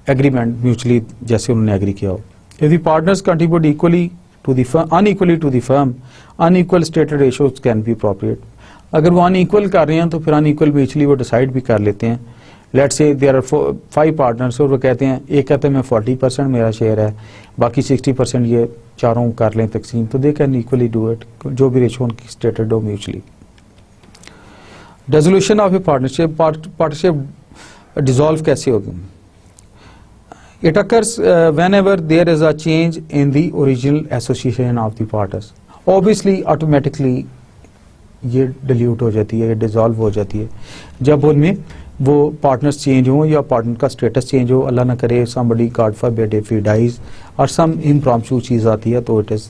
agreement, mutually जैसे उन्होंने एग्री किया हो। If the partners contribute equally to the firm, unequally to the firm, unequal stated ratios can be appropriate. अगर वो अनइक्वल कर रहे हैं तो फिर अनइक्वल म्यूचुअली वो डिसाइड भी कर लेते हैं। Let's say there are 5 partners और वो कहते हैं, एक कहते हैं मैं 40% मेरा शेयर है, बाकी 60% ये चारों कर लें तकसीम, तो they can equally do it, जो भी रेशियो उनकी स्टेटेड हो mutually. Dissolution of a partnership, partnership dissolve कैसे होगी? It occurs whenever there is a change in the original association of the partners. Obviously automatically ये डिल्यूट हो जाती है, ये डिसॉल्व हो जाती है जब उनमें वो पार्टनर्स चेंज हो या पार्टनर का स्टेटस चेंज हो। अल्लाह ना करे somebody God forbid if he dies और some impromptu चीज आती है तो it is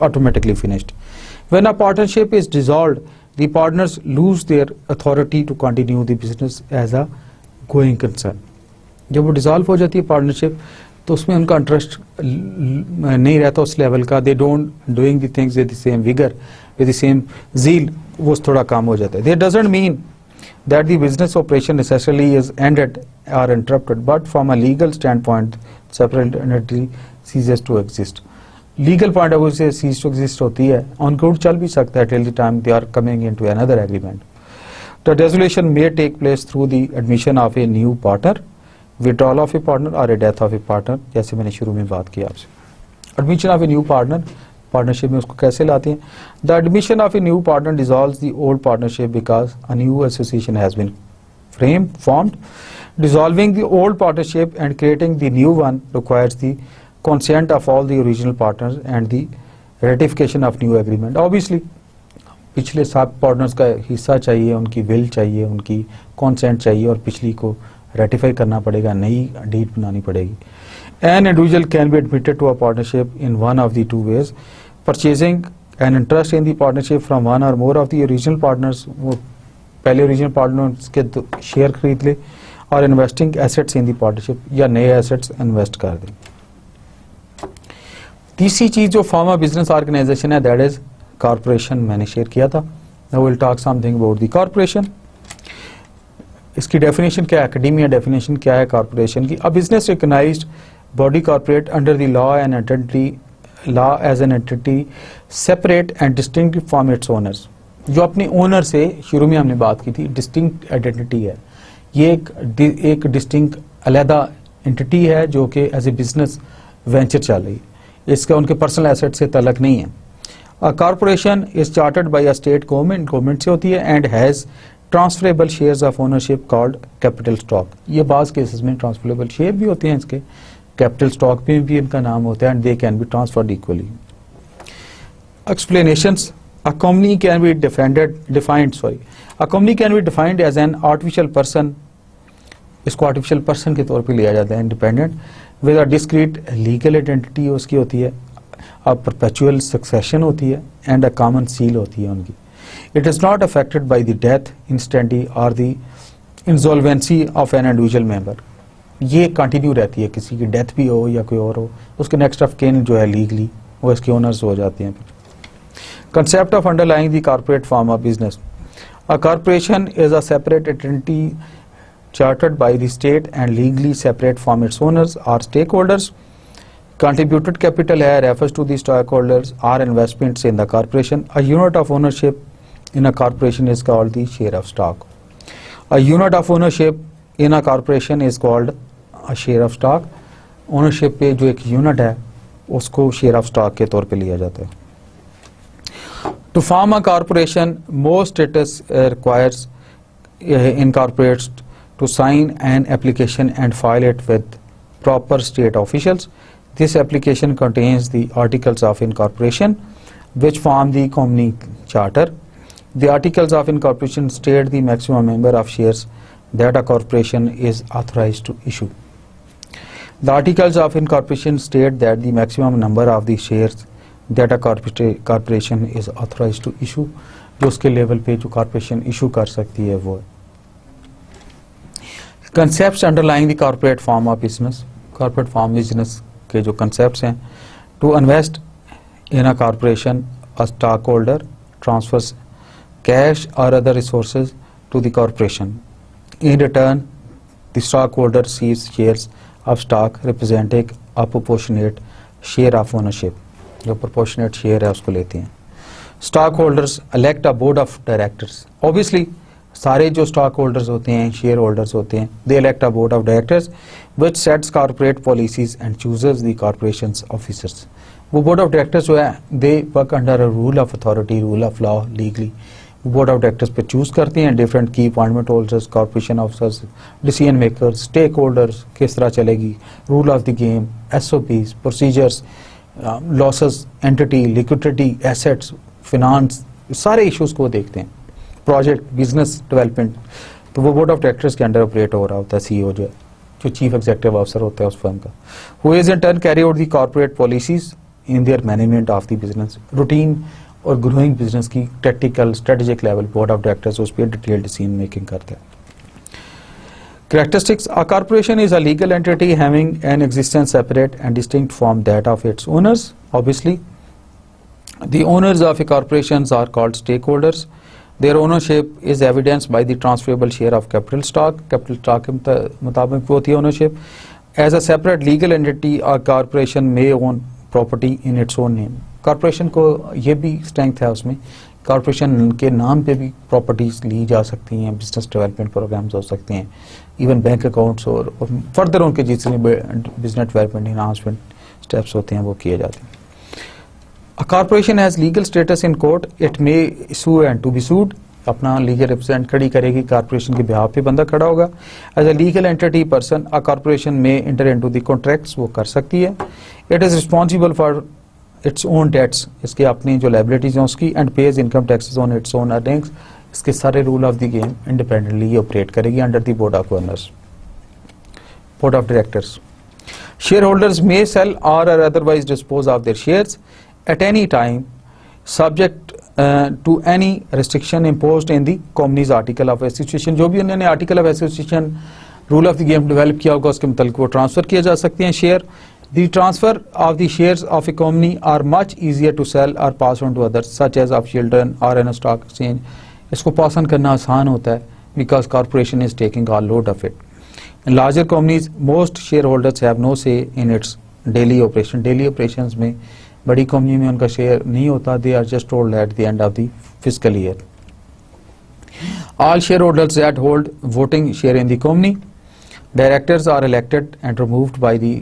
automatically finished. When a partnership is dissolved, the partners lose their authority to continue the business as a going concern. जब वो डिसॉल्व हो जाती है पार्टनरशिप तो उसमें उनका इंटरेस्ट नहीं रहता उस लेवल का, they don't doing the things with the same vigour, with the same zeal, वो थोड़ा कम हो जाता है। That doesn't mean that the business operation necessarily is ended or interrupted, but from a legal standpoint, separate entity ceases to exist. Legal point of view से cease to exist होती है, on court चल भी सकता है till the time they are coming into another agreement. The dissolution may take place through the admission of a new partner, withdrawal of a partner or a death of a partner, जैसे मैंने शुरू में बात की आपसे। Admission of a new partner, पार्टनरशिप में उसको कैसे लाते हैं? The admission of a new partner dissolves the old partnership because a new association has been formed. Dissolving the old partnership and creating the new one requires the consent of all the original partners and the ratification of new agreement. Obviously पिछले 7 partners का हिस्सा चाहिए, उनकी will चाहिए, उनकी consent चाहिए और पिछली को रेटिफाई करना पड़ेगा, नई डीड बनानी पड़ेगी। An individual can be admitted to a partnership in one of the 2 ways: purchasing an interest in the partnership from one or more of the original partners, वो पहले ओरिजिनल पार्टनर्स के share खरीद ले, और investing assets in the partnership, या नए assets invest कर दें। तीसरी चीज जो फॉर्म ऑफ बिजनेस ऑर्गेनाइजेशन है दैट इज कॉर्पोरेशन, मैंने शेयर किया था। Now will talk something about the corporation. इसकी डेफिनेशन क्या है, एकेडमिया डेफिनेशन क्या है कॉर्पोरेशन की? A business recognised body corporate under the law as an entity separate and distinct from its owners. जो अपने ओनर से शुरू में हमने बात की थी, डिस्टिंक्ट आइडेंटिटी है, ये एक डिस्टिंक्ट अलहदा एंटिटी है जो कि एज ए बिजनेस वेंचर चल रही है, इसका उनके पर्सनल एसेट से तलक नहीं है। A corporation is chartered by a state government से होती है and has transferable shares of ownership called capital stock. ये बाज केसेस में ट्रांसफरेबल शेयर भी होते हैं, इसके कैपिटल स्टॉक में भी इनका नाम होता है, and they can be transferred equally. Explanations, a company can be a company can be defined as an artificial person, इसको आर्टिफिशियल पर्सन के तौर पे लिया जाता है, independent with a discrete legal identity उसकी होती है, अ परपेचुअल सक्सेशन होती है, एंड अ कॉमन सील होती है उनकी। It is not affected by the death instantly और the insolvency of an individual member. ये कंटिन्यू रहती है, किसी की डेथ भी हो या कोई और हो, उसके नेक्स्ट ऑफ किन जो है लीगली वो इसके ओनर्स हो जाते हैं। Concept of underlying the corporate form of business. A corporation is a separate entity chartered by the state and legally separate from its owners or stakeholders. Contributed capital here refers to the stockholders or investments in the corporation. A unit of ownership in a corporation is called the share of stock. A unit of ownership in a corporation is called a share of stock. Ownership पे जो एक unit है उसको share of stock के तौर पे लिया जाता है. To form a corporation, most status requires incorporates to sign an application and file it with proper state officials. This application contains the articles of incorporation which form the company charter. The articles of incorporation state the maximum number of shares that a corporation is authorized to issue. The articles of incorporation state that the maximum number of the shares that a corporation is authorized to issue. जो उसके level पे जो corporation issue कर सकती है वो. Concepts underlying the corporate form of business. Corporate form business के जो concepts हैं. To invest in a corporation, a stockholder transfers cash or other resources to the corporation. In return, the stockholder receives shares of stock representing a proportionate share of ownership. जो proportionate share है उसको लेते हैं. Stockholders elect a board of directors. Obviously, सारे जो stockholders होते हैं, shareholders होते हैं, they elect a board of directors which sets corporate policies and chooses the corporation's officers. वो board of directors जो है, they work under a rule of authority, rule of law, legally. Board of directors पे choose करते हैं different की appointment holders, corporation officers, decision makers, stake holders, किस तरह चलेगी, rule of the game, SOPs, procedures, losses, entity, liquidity, assets, finance, सारे issues को देखते हैं. प्रोजेक्ट, बिजनेस डेवलपमेंट, तो वो बोर्ड ऑफ डायरेक्टर्स के अंडर ऑपरेट हो रहा होता है. सीईओ जो चीफ एग्जीक्यूटिव ऑफिसर होता है उस फर्म का, who is in turn carry out the corporate policies in their management of the business. Routine और ग्रोइंग बिजनेस की technical strategic level board of directors उस पर डिटेल डिसीजन मेकिंग करता है. Characteristics: a corporation is a legal entity having an existence separate and distinct from that of its owners. Obviously, the owners of a corporation are called stakeholders. Their ownership is evidenced by the transferable share of capital stock. Capital stock के मुताबिक होती है ownership. As a separate legal entity, a corporation may own property in its own name. Corporation को ये भी strength है उसमें, corporation के नाम पे भी प्रॉपर्टीज ली जा सकती हैं, बिजनेस डेवलपमेंट प्रोग्राम्स हो सकते हैं, इवन बैंक अकाउंट्स और फर्दर उनके जितने बिजनेस डेवलपमेंट इन्हांसमेंट स्टेप्स होते हैं वो किए जाते हैं. A corporation has legal status in court. It may sue and to be sued. अपना लीगल रिप्रेजेंट खड़ी करेगी, कॉर्पोरेशन के बिहाफ पे बंदा खड़ा होगा. As a legal entity person, a corporation में इंटर इनटू द कॉन्ट्रैक्ट्स वो कर सकती है. It is responsible for its own debts, इसके अपनी जो लाइबिलिटीज हैं उसकी, and pays income taxes on its own earnings. इसके सारे rule of the game independently operate करेगी under the board of governors, board of directors. Share holders may sell और otherwise dispose of their shares at any time subject to any restriction imposed in the company's article of association. जो भी उन्होंने article of association rule of the game develop किया होगा उसके मुताबिक वो transfer किए जा सकते हैं share. The transfer of the shares of a company are much easier to sell or pass on to others, such as of children or in a stock exchange. इसको पास ऑन करना आसान होता है because corporation is taking all load of it. In larger companies, most shareholders have no say in its daily operation. Daily operations में बड़ी company में उनका share नहीं होता. They are just told at the end of the fiscal year. All shareholders that hold voting share in the company. Directors are elected and removed by the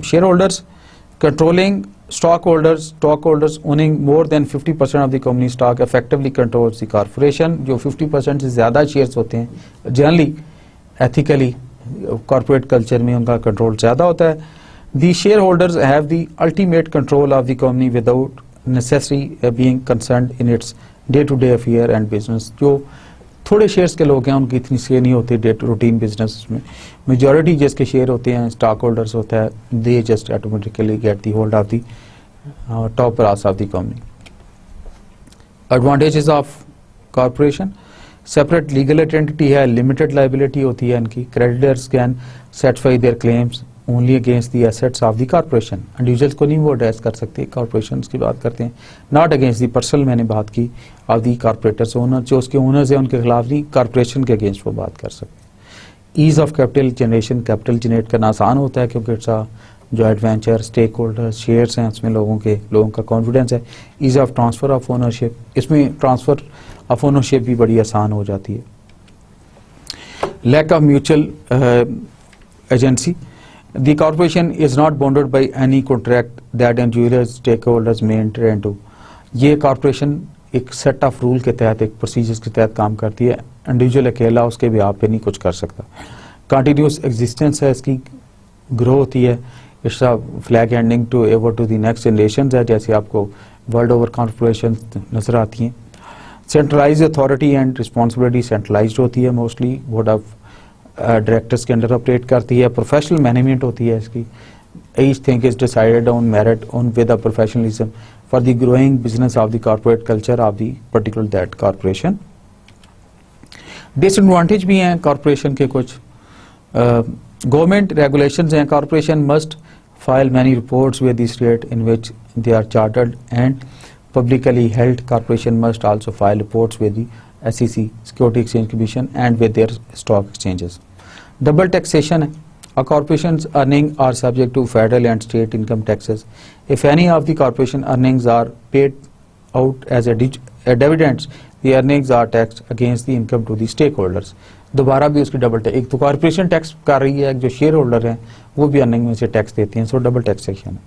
shareholders. Controlling stockholders owning more than 50% of the company stock effectively controls the corporation. जो 50% से ज़्यादा shares होते हैं generally ethically corporate culture में उनका control ज़्यादा होता है. The shareholders have the ultimate control of the company without necessarily being concerned in its day-to-day affair and business. जो थोड़े शेयर्स के लोग हैं उनकी इतनी से नहीं होती डे रूटीन बिजनेस में. मेजॉरिटी जिसके शेयर होते हैं स्टॉक होल्डर्स होता है, they just automatically get the hold of the top रास of the company. Advantages of corporation: separate legal entity है, लिमिटेड लाइबिलिटी होती है इनकी. Creditors can satisfy their claims only against the assets of the corporation. Individuals को नहीं वो address कर सकते, कॉर्पोरेशन की बात करते हैं. नॉट अगेंस्ट द पर्सनल, मैंने बात की ऑफ द कॉर्पोरेटर्स. ओनर जो उसके ओनर्स हैं उनके खिलाफ नहीं, कॉर्पोरेशन के अगेंस्ट वो बात कर सकते हैं. Ease of capital generation, capital generate करना आसान होता है क्योंकि it's joint venture, stake holder, shares हैं उसमें, लोगों का कॉन्फिडेंस है। Ease of transfer of ownership, इसमें ट्रांसफर ऑफ ओनरशिप भी बड़ी आसान हो जाती है। Lack of mutual agency, the corporation is not bounded by any contract that individual stake holders में एंटर इनटू। ये कॉर्पोरेशन एक सेट ऑफ रूल के तहत, एक प्रोसीजर्स के तहत काम करती है। इंडिविजुअल अकेला उसके भी आप पे नहीं कुछ कर सकता। कंटिन्यूस एग्जिस्टेंस है इसकी, ग्रो होती है। It's a flag handing to ever to the next generation है, जैसे आपको वर्ल्ड ओवर कॉर्पोरेशन नजर आती हैं। Centralise authority and responsibility centralise होती है, मोस्टली बोर्ड ऑफ डायरेक्टर्स के अंडर ऑपरेट करती है। प्रोफेशनल मैनेजमेंट होती है इसकी। Each thing is decided on merit on with a professionalism for the growing business of the corporate culture of the particular that corporation. Disadvantage भी हैं corporation के कुछ। गवर्नमेंट रेगुलेशंस हैं। Corporation must file many reports with the state in which they are chartered and publicly held. Corporation must also file reports with the SEC, Security Exchange Commission, and with their stock exchanges. Double taxation. A corporation's earnings are subject to federal and state income taxes. If any of the corporation earnings are paid out as a dividends, the earnings are taxed against the income to the stakeholders. दोबारा भी उसकी double tax, एक तो corporation tax कर रही है, जो share holder हैं वो भी अर्निंग में से टैक्स देते हैं, सो डबल टैक्सेशन है।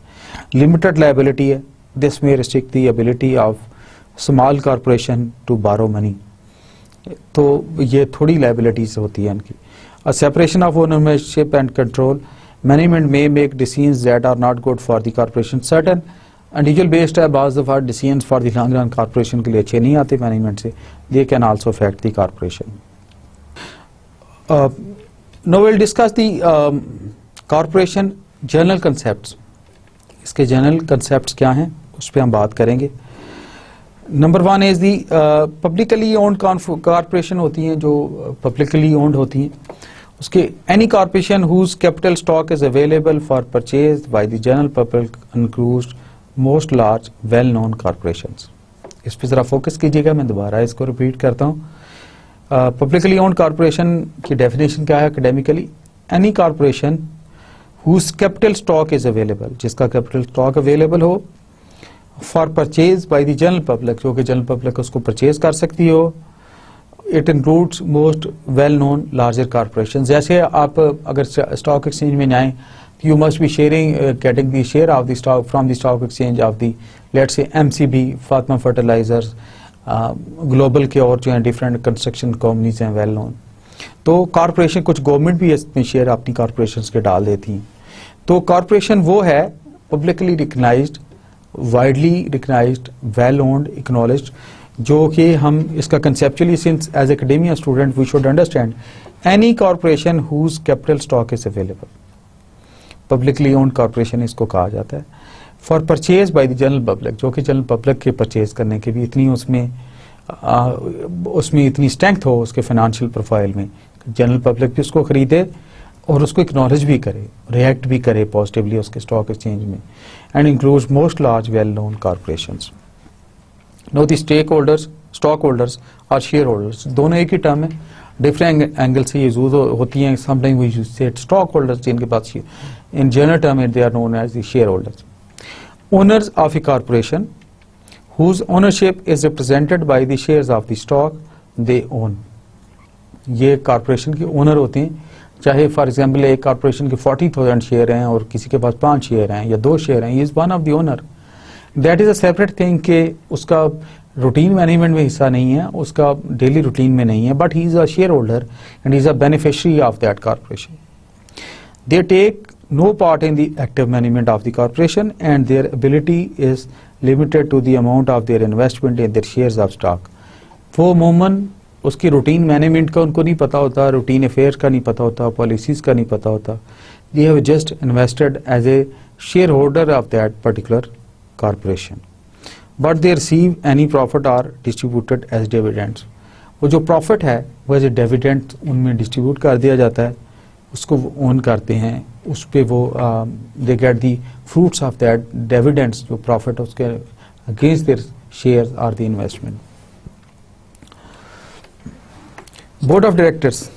लिमिटेड लायबिलिटी है। This may restrict the ability of small corporation to borrow money. तो ये थोड़ी liabilities होती है इनकी। A separation of ownership and control. Management may make decisions that are not good for the corporation. Certain individual based है, बाज़ दफ़ा decisions for the long run corporation के लिए अच्छे नहीं आते management से. They can also affect the corporation. Now we'll discuss the corporation general concepts. इसके जनरल कंसेप्ट क्या हैं उस पर हम बात करेंगे। Number 1 is the publicly owned corporation होती हैं, जो पब्लिकली ओन्ड होती हैं। उसके any corporation whose capital stock is available for purchase by the general public includes most large well known corporations. इस पर जरा फोकस कीजिएगा, मैं दोबारा इसको रिपीट करता हूँ। पब्लिकली ओन्ड कॉर्पोरेशन की डेफिनेशन क्या है academically? Any corporation whose capital stock is available, जिसका कैपिटल स्टॉक अवेलेबल हो for purchase by the general public, जो कि जनरल पब्लिक उसको परचेज कर सकती हो। It includes most well known larger corporation. जैसे आप अगर स्टॉक एक्सचेंज में जाएं, you must be sharing getting the share of the stock from the stock exchange of the let's say MCB, Fatima fertilisers, global के और जो है डिफरेंट कंस्ट्रक्शन कंपनीज हैं वेल नोन। तो कॉर्पोरेशन, कुछ गवर्नमेंट भी इसमें शेयर अपनी कॉर्पोरेशन के डाल देती हैं। तो कॉर्पोरेशन वो है publicly recognised, widely recognised, well owned, acknowledged, जो कि हम इसका conceptually since as academia student we should understand any corporation whose capital stock is available. Publicly owned corporation इसको कहा जाता है। For purchase by the general public, जो कि जनरल पब्लिक के परचेज करने की भी इतनी उसमें इतनी स्ट्रेंथ हो उसके फाइनेंशियल प्रोफाइल में, जनरल पब्लिक भी उसको खरीदे और उसको एक्नॉलेज भी करे, रिएक्ट भी करे पॉजिटिवली उसके स्टॉक एक्सचेंज में। And includes most large well known corporations. Know the stake holders, stock holders और शेयर होल्डर्स, दोनों एक ही टर्म है, डिफरेंट एंगल से यूज होती हैं। समटाइम वी यूज से स्टॉक होल्डर्स, जिनके पास in general term they are known as the share holders. Owners of a corporation whose ownership is represented by the shares of the stock they own. ये corporation के owner होते हैं, चाहे for example एक corporation के 40,000 share हैं और किसी के पास 5 शेयर हैं या 2 शेयर हैं, is one of the owner. That is a separate thing के उसका रूटीन मैनेजमेंट में हिस्सा नहीं है, उसका डेली रूटीन में नहीं है, but he is a share holder and he is a beneficiary of that corporation. They take no part in the active management of the corporation and their ability is limited to the amount of their investment in their shares of stock. वो अमूमन उसकी routine management का उनको नहीं पता होता, routine affairs का नहीं पता होता, पॉलिसीज का नहीं पता होता। They have just invested as a shareholder of that particular corporation, but they receive any profit are distributed as dividends. वो जो प्रॉफिट है वो एज ए डिविडेंड उनमें डिस्ट्रीब्यूट कर दिया जाता है, उसको वो ओन करते हैं, उस पे वो they get the fruits of that dividends, जो प्रॉफिट उसके against their shares are the investment. Board of directors,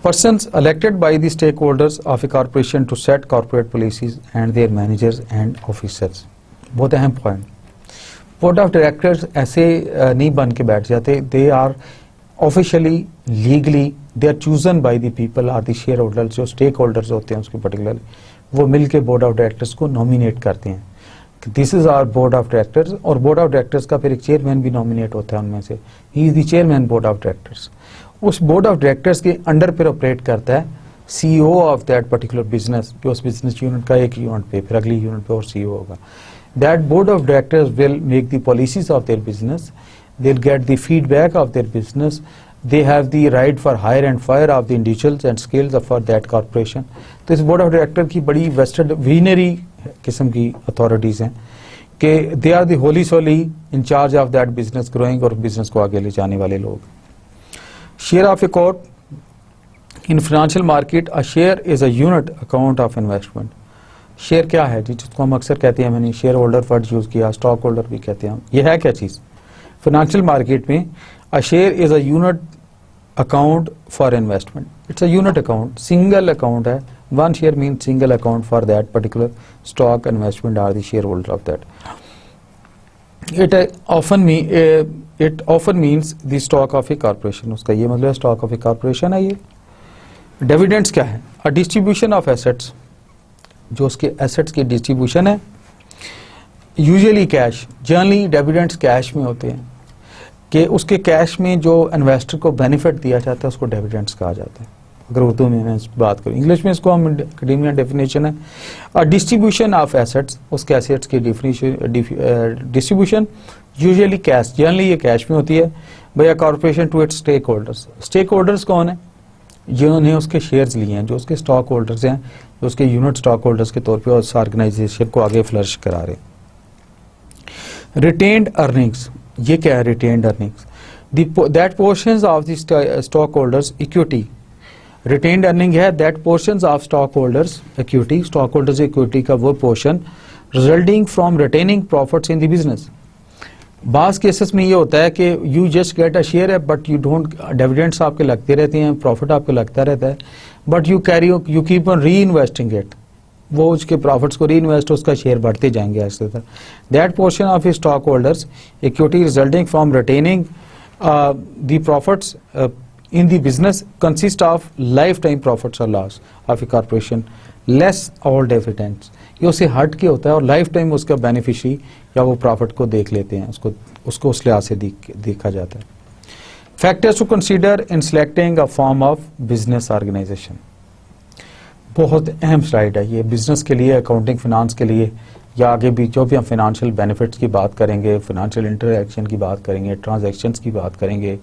persons elected by the stakeholders of a corporation to set corporate policies and their managers and officers. बहुत अहम point. Board of directors ऐसे नहीं बन के बैठ जाते. They are officially legally they are chosen by the people are the share holders. जो stake holders होते हैं उसके पर्टिकुलर वो मिल के बोर्ड ऑफ डायरेक्टर्स को नॉमिनेट करते हैं. This is our board of directors. और बोर्ड ऑफ डायरेक्टर्स का फिर एक चेयरमैन भी नॉमिनेट होता है उनमें से. He is the chairman board of directors. उस बोर्ड ऑफ डायरेक्टर्स के अंडर पर ऑपरेट करता है CEO of that particular business. जो उस बिजनेस यूनिट का एक यूनिट पे फिर अगली यूनिट पे और सीईओ होगा. That board of directors will make the policies of their business. They will get the feedback of their business. They have the right for hire and fire of the individuals and skills for that corporation. तो इस board of director की बड़ी wasted visionary किस्म की authorities हैं कि they are the wholly solely in charge of that business growing और business को आगे ले जाने वाले लोग. Share of a corp in financial market, a share is a unit account of investment. Share क्या है जी, जिसको हम अक्सर कहते हैं, मैंने शेयर होल्डर वर्ड यूज किया, स्टॉक होल्डर भी कहते हैं. ये है क्या चीज फाइनेंशियल मार्केट में? A share is a unit account for investment. It's a unit account, single account है. One share mean single account for that particular stock investment are the share holder of that. It often means the stock of a corporation. उसका ये मतलब stock of a corporation है. ये dividends क्या है? A distribution of assets. जो उसके assets की डिस्ट्रीब्यूशन है. Usually cash, generally dividends cash में होते हैं कि उसके कैश में जो इन्वेस्टर को बेनिफिट दिया जाता है उसको डिविडेंड्स कहा जाता है. अगर उर्दू में मैं बात करूँ, इंग्लिश में इसको हम एकेडमिक डेफिनेशन है अ डिस्ट्रीब्यूशन ऑफ एसेट्स. उसके एसेट्स की डिस्ट्रीब्यूशन यूजुअली कैश, जनरली ये कैश में होती है. By a corporation to its stake holders. Stake holders कौन है? जिन्होंने उसके शेयर्स लिए हैं, जो उसके स्टॉक होल्डर्स हैं, जो उसके यूनिट स्टॉक होल्डर्स के तौर पे उस ऑर्गेनाइजेशन को आगे फ्लरिश करा रहे. Retained earnings. ये क्या है retained earnings? That portions of the stock holders equity. Retained earning है that portions of stock holders equity. Stock holders equity का वो portion resulting from retaining profits in the business. बास cases में ये होता है कि you just get a share है बट यू डोंट, डिविडेंड्स आपके लगते रहते हैं, प्रॉफिट आपके लगता रहता है, बट यू कीप ऑन री इन्वेस्टिंग इट. वो उसके प्रॉफिट्स को री इन्वेस्ट, उसका शेयर बढ़ते जाएंगे ऐसे. That portion of stock holders equity resulting from retaining the profits in the business consist of lifetime profits or loss of a corporation less all dividends. ये उसे हट के होता है और लाइफ टाइम उसका बेनिफिशियरी या वो प्रॉफिट को देख लेते हैं, उसको उस लिहाज से देखा जाता है. Factors to consider in selecting a form of business organisation. बहुत अहम स्लाइड है ये बिजनेस के लिए, अकाउंटिंग फिनांस के लिए, या आगे भी जो भी हम फाइनेंशियल बेनिफिट्स की बात करेंगे, फाइनेंशियल इंटरैक्शन की बात करेंगे, ट्रांजैक्शंस की बात करेंगे,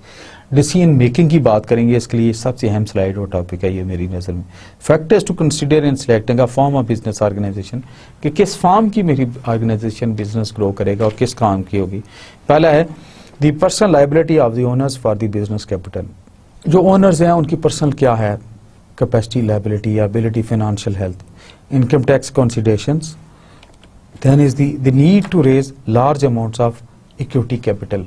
डिसीजन मेकिंग की बात करेंगे, इसके लिए सबसे अहम स्लाइड और टॉपिक है ये मेरी नज़र में. Factors to consider in selecting a form of business organisation, कि किस फॉर्म की मेरी ऑर्गेनाइजेशन बिजनेस ग्रो करेगा और किस काम की होगी. पहला है the personal liability of the owners for the business capital. जो ओनर्स हैं उनकी पर्सनल क्या है capacity, liability, ability, financial health. Income tax considerations. Then is the need to raise large amounts of equity capital.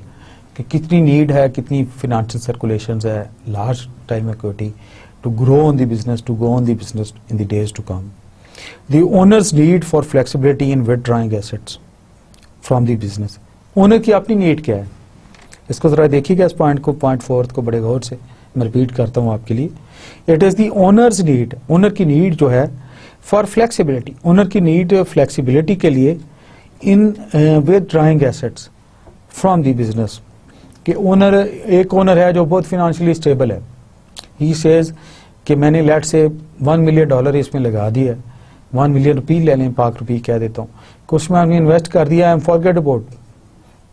कि कितनी need है, कितनी financial circulations है, large time equity to grow on the business, to go on the business in the days to come. The owner's need for flexibility in withdrawing assets from the business. Owner की अपनी need क्या है, इसको जरा देखिएगा इस point को, point 4 को बड़े गौर से मैं रिपीट करता हूँ आपके लिए. It is the owners need. Owner की नीड जो है फॉर फ्लेक्सिबिलिटी, ओनर की नीड फ्लेक्सिबिलिटी के लिए in withdrawing assets from the business. कि ओनर, एक ओनर है जो बहुत फिनेंशियली स्टेबल है. ही सेज कि मैंने लेट से $1 मिलियन इसमें लगा दिया, 1 मिलियन रुपी ले लें, पाक रुपी कह देता हूँ, कुछ में हमने इन्वेस्ट कर दिया. I am forget about,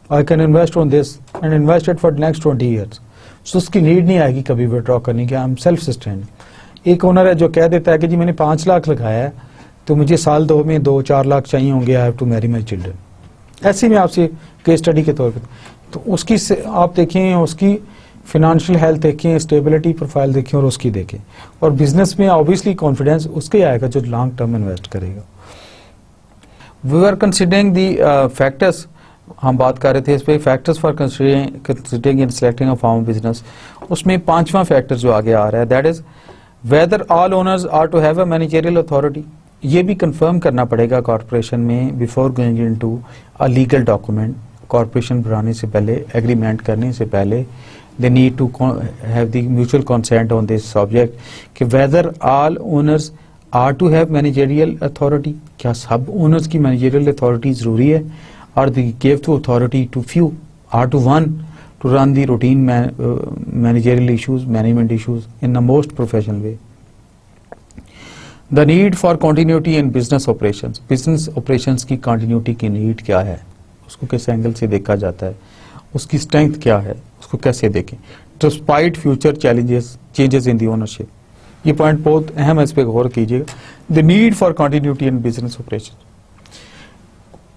I can invest on this and invest it for next 20 years. So उसकी नीड नहीं आएगी कभी विड्रॉ करने की. I am self sustain. एक ओनर है जो कह देता है कि जी मैंने 5 लाख लगाया है तो मुझे साल 2 में 2-4 लाख चाहिए होंगे, I have to marry my children. ऐसे में आपसे केस स्टडी के तौर पर तो उसकी आप देखें, उसकी फिनेंशियल हेल्थ देखें, स्टेबिलिटी प्रोफाइल देखें और उसकी देखें. और बिजनेस में ऑब्वियसली कॉन्फिडेंस उसके आएगा जो लॉन्ग टर्म इन्वेस्ट करेगा. We are considering the factors, हम बात कर रहे थे इस पे, factors for considering in selecting a form of business. उसमें 5वां फैक्टर जो आगे आ रहा है that is whether all owners are to have a managerial authority, ये भी कंफर्म करना पड़ेगा कॉर्पोरेशन में before going into a legal document. Corporation बनाने से पहले, एग्रीमेंट करने से पहले, they need to have the mutual consent on this subject कि whether all owners are to have managerial authority, क्या सब owners की managerial authority जरूरी है, or they give to authority to few or to one to run the routine managerial issues, management issues in the most professional way. The need for continuity in business operations, business operations की continuity की need क्या है, उसको किस angle से देखा जाता है, उसकी स्ट्रेंथ क्या है, उसको कैसे देखें। Despite future challenges changes in the ownership, ये पॉइंट बहुत अहम है, इस पे गौर कीजिएगा। The need for continuity in business operation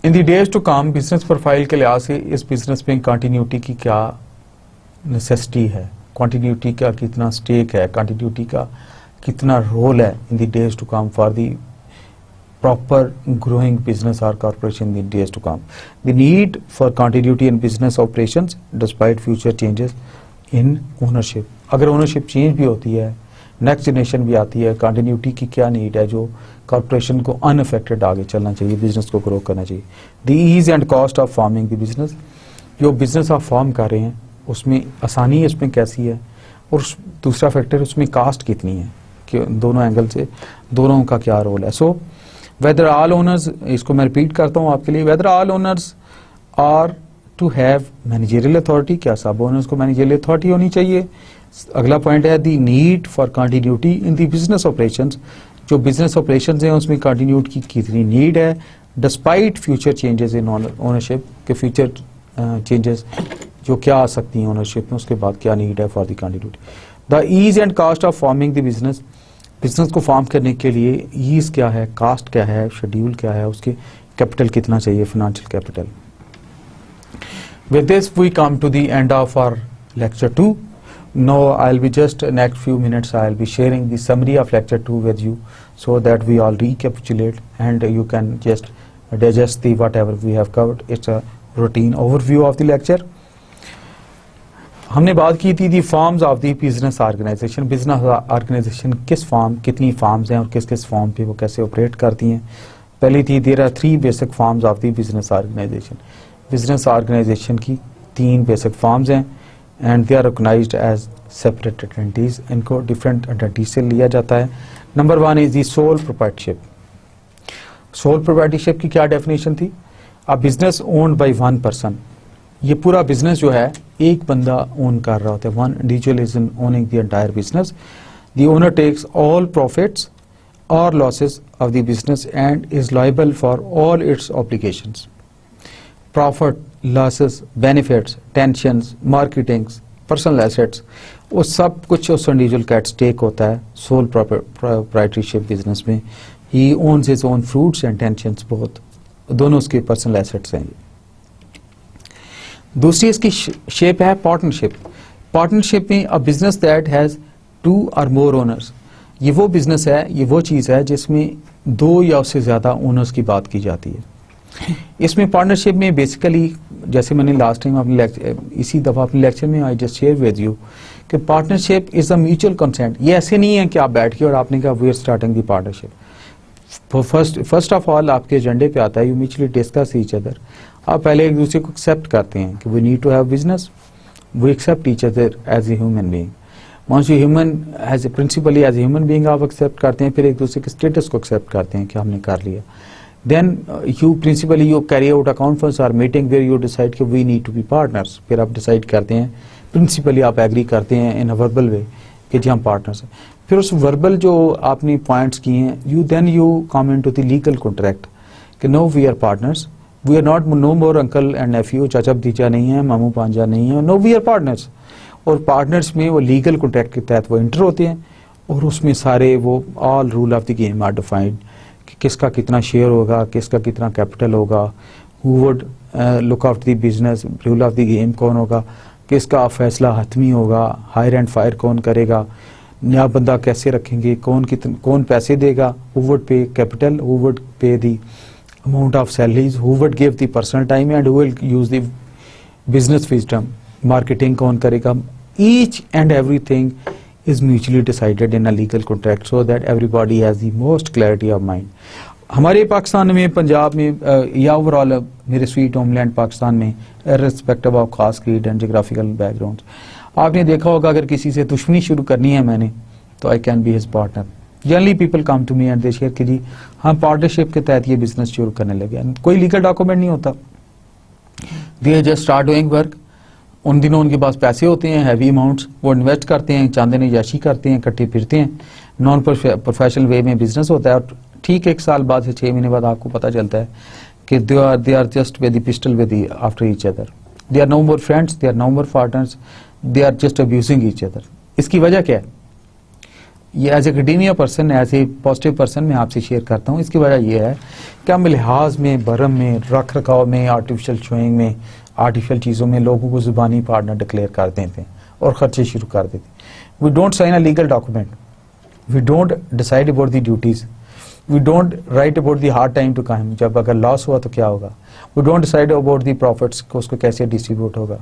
in the days to come, business profile के लिहाज से इस बिजनेस में कंटिन्यूटी की क्या नेसेसिटी है, कंटिन्यूटी का कितना स्टेक है, कंटिन्यूटी का कितना रोल है in the days to come for the proper growing business or corporation in the days to come. The need for continuity in business operations despite future changes in ownership. अगर ownership change भी होती है, next generation भी आती है, continuity की क्या need है जो corporation को unaffected आगे चलना चाहिए, business को grow करना चाहिए. The ease and cost of forming the business, जो business आप form कर रहे हैं उसमें आसानी इसमें कैसी है, और दूसरा factor उसमें cost कितनी है, कि दोनों एंगल से दोनों का क्या रोल है। So वेदर ऑल ओनर्स, इसको मैं रिपीट करता हूँ आपके लिए, whether all owners are to have managerial authority, क्या सब ओनर्स को मैनेजरियल अथॉरिटी होनी चाहिए। अगला पॉइंट है the need for continuity in the business operations, जो बिजनेस ऑपरेशंस हैं उसमें कंटिन्यूटी की कितनी नीड है despite future changes in ownership, के फ्यूचर चेंजेस जो क्या आ सकती हैं ओनरशिप में, उसके बाद क्या नीड है for the continuity. The ease and cost of forming the business, business को फॉर्म करने के लिए ईज क्या है, कास्ट क्या है, शेड्यूल क्या है, उसके कैपिटल कितना चाहिए, financial capital. With this we come to the end of our lecture 2. Now I'll be just next few minutes I'll be sharing the summary of lecture 2 with you so that we all recapitulate and you can just digest the whatever we have covered. It's a routine overview of the lecture. हमने बात की थी the forms of the business organisation, business organisation किस form, कितनी forms हैं और किस किस फॉर्म पे वो कैसे ऑपरेट करती हैं। पहली थी there are 3 basic forms of the business organisation, business organisation की 3 बेसिक फॉर्म्स हैं and they are organised as separate entities, इनको डिफरेंट एंटिटीज से लिया जाता है। Number 1 is the sole proprietorship. Sole proprietorship की क्या डेफिनेशन थी, a business owned by 1 person, ये पूरा बिजनेस जो है एक बंदा ओन कर रहा होता है, one individual is owning the entire business. The owner takes all profits और losses of the business and is liable for all its obligations. Profit, losses, benefits, tensions, marketings, personal assets, वो सब कुछ उस individual का stake होता है sole proprietorship business में। He owns his own fruits and tensions, both दोनों उसके पर्सनल एसेट्स हैं। दूसरी इसकी शेप है पार्टनरशिप। पार्टनरशिप में अ बिजनेस दैट हैज 2 और मोर ओनर्स, ये वो बिजनेस है, ये वो चीज़ है जिसमें 2 या उससे ज़्यादा ओनर्स की बात की जाती है। इसमें पार्टनरशिप में बेसिकली जैसे मैंने लास्ट टाइम अपने इसी दफ़ा अपने लेक्चर में I just share with you कि partnership is a mutual consent. ये ऐसे नहीं है कि आप बैठ के और आपने कहा we are starting the partnership. First of all आपके एजेंडे पे आता है you mutually discuss each other, आप पहले एक दूसरे को एक्सेप्ट करते हैं कि we need to have business, we accept each other as a human being. Once you human as a principally as a human being आप एक्सेप्ट करते हैं, फिर एक दूसरे के स्टेटस को एक्सेप्ट करते हैं कि हमने कर लिया। Then you principally you carry out a conference और मीटिंग वेयर यू डिसाइड कि we need to be partners. फिर आप डिसाइड करते हैं, प्रिंसिपली आप एग्री करते हैं इन अ वर्बल वे कि जी हम पार्टनर्स हैं। फिर उस वर्बल जो आपने पॉइंट्स किए हैं you come into the legal contract कि no we are partners, we are not no more uncle and nephew, चाचा भतीजा नहीं है, मामू पांजा नहीं है, नो वी आर पार्टनर्स। और पार्टनर्स में वो लीगल कॉन्ट्रैक्ट के तहत वो इंटर होते हैं और उसमें सारे वो all rule of the game are defined कि किसका कितना शेयर होगा, किसका कितना कैपिटल होगा, who would look after the business, rule of the game कौन होगा, किसका फैसला हतमी होगा, हायर एंड फायर कौन करेगा, नया बंदा कैसे रखेंगे, कौन पैसे देगा, हु वुड पे कैपिटल, हु वुड पे दी amount of salaries, who would give the personal time and who will use the business wisdom, marketing कौन करेगा, each and everything is mutually decided in a legal contract so that everybody has the most clarity of mind. हमारे पाकिस्तान में, पंजाब में या overall मेरे sweet homeland Pakistan में, irrespective of खास creed and geographical background, आपने देखा होगा अगर किसी से दुश्मनी शुरू करनी है मैंने, तो I can be his partner. Generally people come to me and they share कि जी हम पार्टनरशिप के तहत ये बिजनेस शुरू करने लगे. कोई लीगल डॉक्यूमेंट नहीं होता, they just start doing work. उन दिनों उनके पास पैसे होते हैं, हैवी अमाउंट्स, वो इन्वेस्ट करते हैं, चांदे नजाशी करते हैं, इकट्ठे फिरते हैं. नॉन प्रोफेशनल वे में बिजनेस होता है. और ठीक 1 साल बाद से 6 महीने बाद आपको पता चलता है कि they are just with the pistol with after each other. They are no more friends, they are no more partners, they are just abusing each other. इसकी वजह क्या है? ये as academia person, as a positive person मैं आपसे share करता हूँ. इसकी वजह यह है कि हम लिहाज में, बरम में, रख रखाव में, आर्टिफिशियल शोइंग में, आर्टिफिशियल चीज़ों में लोगों को जुबानी पार्टनर डिक्लेयर कर देते हैं और खर्चे शुरू कर देते हैं. We don't sign a legal document, we don't decide about the duties, we don't write about the hard time to come. जब अगर लॉस हुआ तो क्या होगा? We don't decide about the profits को, उसको कैसे डिस्ट्रीब्यूट होगा.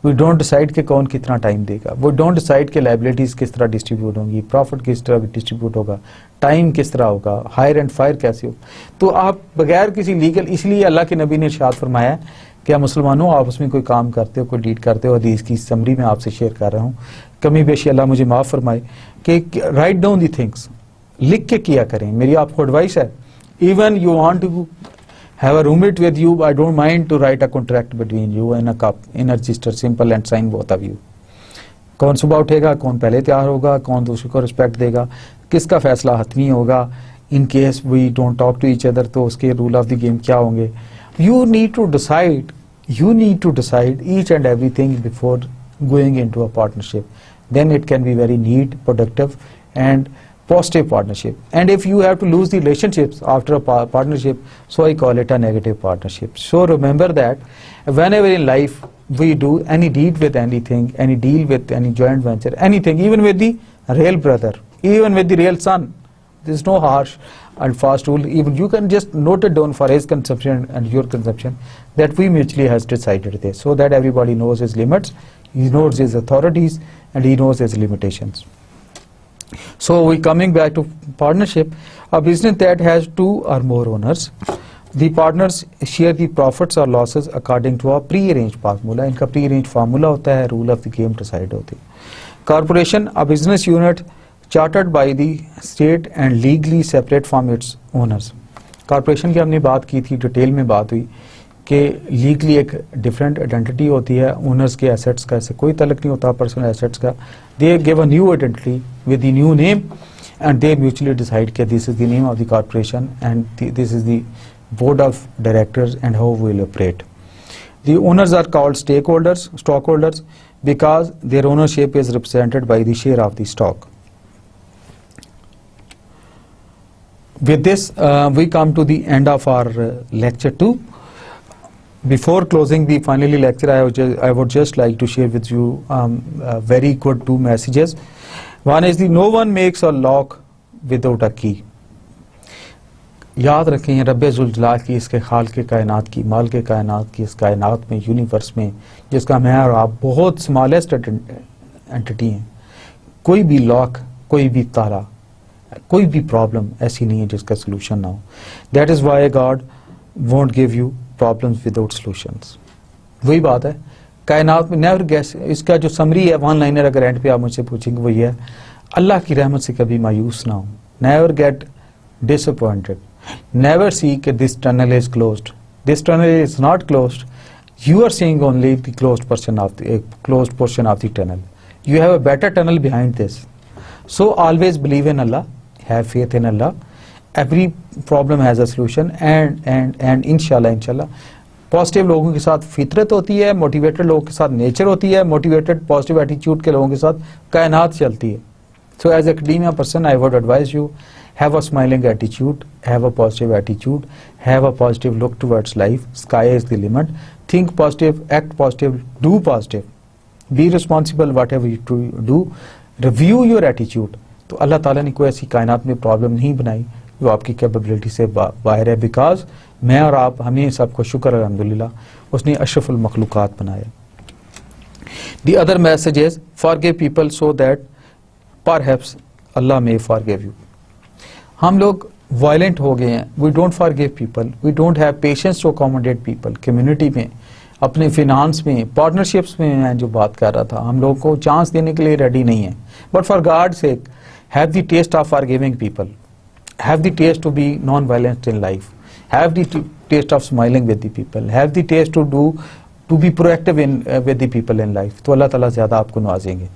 वी डोंट डिसाइड कि कौन कितना टाइम देगा. वी डोंट डिसाइड कि लाइबिलिटीज किस तरह डिस्ट्रीब्यूट होंगी, प्रॉफिट किस तरह डिस्ट्रीब्यूट होगा, टाइम किस तरह होगा, हायर एंड फायर कैसे हो. तो आप बगैर किसी लीगल, इसलिए अल्लाह के नबी ने इरशाद फरमाया क्या मुसलमानों आपस में कोई काम करते हो, कोई डीड करते हो. हदीस की समरी में आपसे शेयर कर रहा हूँ, कमी बेशी अल्लाह मुझे माफ़ फरमाए, कि राइट डाउन दी थिंग्स, लिख के किया करें. मेरी आपको एडवाइस है, even you want to have a roommate with you, I don't mind to write a contract between you in a cup, in a register, simple and sign both of you. कौन सुबह उठेगा, कौन पहले तैयार होगा, कौन दूसरे को रिस्पेक्ट देगा, किसका फैसला हतमी होगा. In case we don't talk to each other, तो उसके रूल ऑफ द गेम क्या होंगे. You need to decide each and everything before going into a partnership. Then it can be very neat, productive and positive partnership. And if you have to lose the relationships after a partnership, so I call it a negative partnership. So remember that whenever in life we do any deed with anything, any deal with any joint venture, anything, even with the real brother, even with the real son, there is no harsh and fast rule. Even you can just note it down for his consumption and your consumption, that we mutually has decided this, so that everybody knows his limits, he knows his authorities and he knows his limitations. So we coming back to partnership, a business that has 2 or more owners. The partners share the profits or losses according to a pre-arranged formula. इनका pre-arranged formula होता है, rule of the game decide होती है. Corporation, a business unit chartered by the state and legally separate from its owners. Corporation की हमने बात की थी, डिटेल में बात हुई कि लीगली एक डिफरेंट आइडेंटिटी होती है, ओनर्स के एसेट्स का ऐसे कोई तलक नहीं होता, पर्सनल एसेट्स का. They give a new identity with the new name and they mutually decide कि this is the name of the corporation and this is the board of directors and how we will operate. The owners are called stake holders, stock holders, because their ownership is represented by the share of the stock. With this, we come to the end of our lecture 2. Before closing the finally lecture, I would just like to share with you very good 2 messages. One is no one makes a lock without a key. याद रखें रब्बे ज़ुल जलाल की, इसके खाल के कायनात की, माल के कायनात की, इस कायनात में, यूनिवर्स में, जिसका मैं और आप बहुत स्मॉलेस्ट एंटिटी हैं, कोई भी लॉक, कोई भी ताला, कोई भी प्रॉब्लम ऐसी नहीं है जिसका सोल्यूशन ना हो. That is why God won't give you problems without solutions. वही बात है कायनात में. नेवर गैस, इसका जो समरी है, वन लाइनर अगर एंड पे आप मुझसे पूछेंगे वही है, अल्लाह की रहमत से कभी मायूस ना हो. Never get disappointed, never see कि this tunnel is closed. This tunnel is not closed, you are seeing only the closed portion of the tunnel. You have a better tunnel behind this. So always believe in Allah, have faith in Allah. Every problem has a solution and inshallah positive लोगों के साथ फितरत होती है, motivated लोगों के साथ nature होती है, मोटिवेटेड पॉजिटिव एटीट्यूड के लोगों के साथ कायनात चलती है. So as academia person I would advise you, have a smiling attitude, have a positive attitude, have a positive look towards life. Sky is the limit. Think positive, act positive, do positive, be responsible whatever you do. Review your attitude. तो Allah ताला ने कोई ऐसी कायनात में problem नहीं बनाई जो आपकी कैपेबिलिटी से बाहर है, बिकॉज मैं और आप, हमें सबको शुक्र अल्हम्दुलिल्लाह, उसने अशरफुल मखलूकात बनाया. The other message is forgive people so that perhaps Allah may forgive you. हम लोग वायलेंट हो गए हैं, we don't forgive people, we don't have patience to accommodate people. Community में, अपने फिनांस में, पार्टनरशिप्स में मैं जो बात कर रहा था, हम लोगों को चांस देने के लिए रेडी नहीं है। But for god sake have the taste of forgiving people, have the taste to be non violent in life, have the taste of smiling with the people, have the taste to be proactive in with the people in life. तो Allah ताला ज़्यादा आपको नवाजेंगे।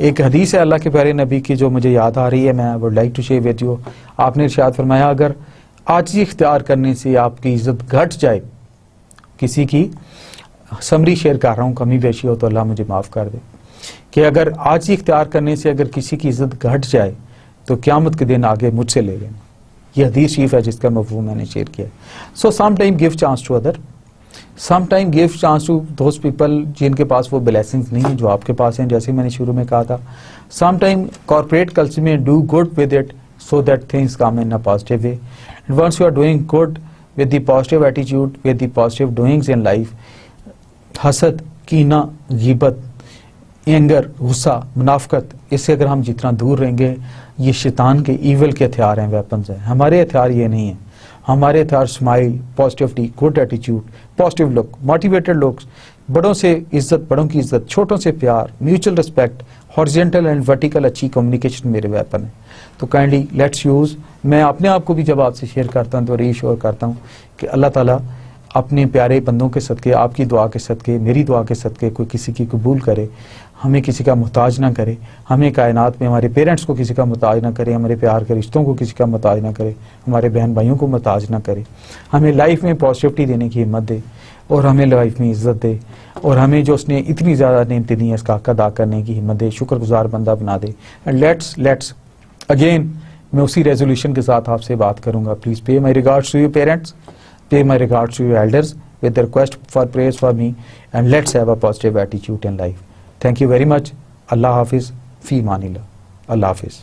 एक हदीस है अल्लाह के प्यारे नबी की जो मुझे याद आ रही है, मैं would like to share with you. आपने इरशाद फरमाया, अगर आजिज़ी इख्तियार करने से आपकी इज्जत घट जाए, किसी की समरी शेयर कर रहा हूँ, कमी बेशी हो तो अल्लाह मुझे माफ़ कर दे, कि अगर आजिज़ी इख्तियार करने से अगर किसी की इज्जत घट जाए तो क़यामत के दिन आगे मुझसे ले लेना। ये हदीस शरीफ है जिसका मफ़हूम मैंने शेयर किया। So some time give chance to other, some time give chance to those people जिनके पास वो ब्लेसिंग्स नहीं है जो आपके पास हैं, जैसे मैंने शुरू में कहा था। सम टाइम कॉर्पोरेट कल्चर में do good with it so that things come in a positive way. And once you are doing good with the positive attitude, with the positive doings in life, हसद, कीना, गीबत, anger, गुस्सा, मुनाफकत, इससे अगर हम जितना दूर रहेंगे, ये शैतान के ईवल के हथियार हैं, वेपन्स हैं। हमारे हथियार ये नहीं है। हमारे हथियार smile, positivity, good attitude, positive look, motivated looks, बड़ों से इज्जत, बड़ों की इज्जत, छोटों से प्यार, mutual respect, horizontal and vertical अच्छी कम्युनिकेशन मेरे वेपन है। तो काइंडली लेट्स यूज़। मैं अपने आप को भी जब आपसे शेयर करता हूँ तो रीश्योर करता हूँ कि अल्लाह ताला अपने प्यारे बंदों के सदके, आपकी दुआ के सदके, मेरी दुआ के सदके कोई किसी की कबूल करे, हमें किसी का मुहताज ना करे, हमें कायनात में हमारे पेरेंट्स को किसी का मुहताज ना करे, हमारे प्यार के रिश्तों को किसी का मुहताज ना करे, हमारे बहन भाइयों को मुहताज ना करे, हमें लाइफ में पॉजिटिविटी देने की हिम्मत दे और हमें लाइफ में इज्जत दे और हमें जो उसने इतनी ज़्यादा नेमतें दी है इसका हक अदा करने की हिम्मत दे, शुक्रगुजार बंदा बना दे। एंड लेट्स अगेन मैं उसी रेजोल्यूशन के साथ आपसे बात करूँगा। Please pay my regards to you parents, pay my regards to your elders with the request for prayers for me, and let's have a positive attitude in life. Thank you very much. Allah Hafiz. Fi Manillah. Allah Hafiz.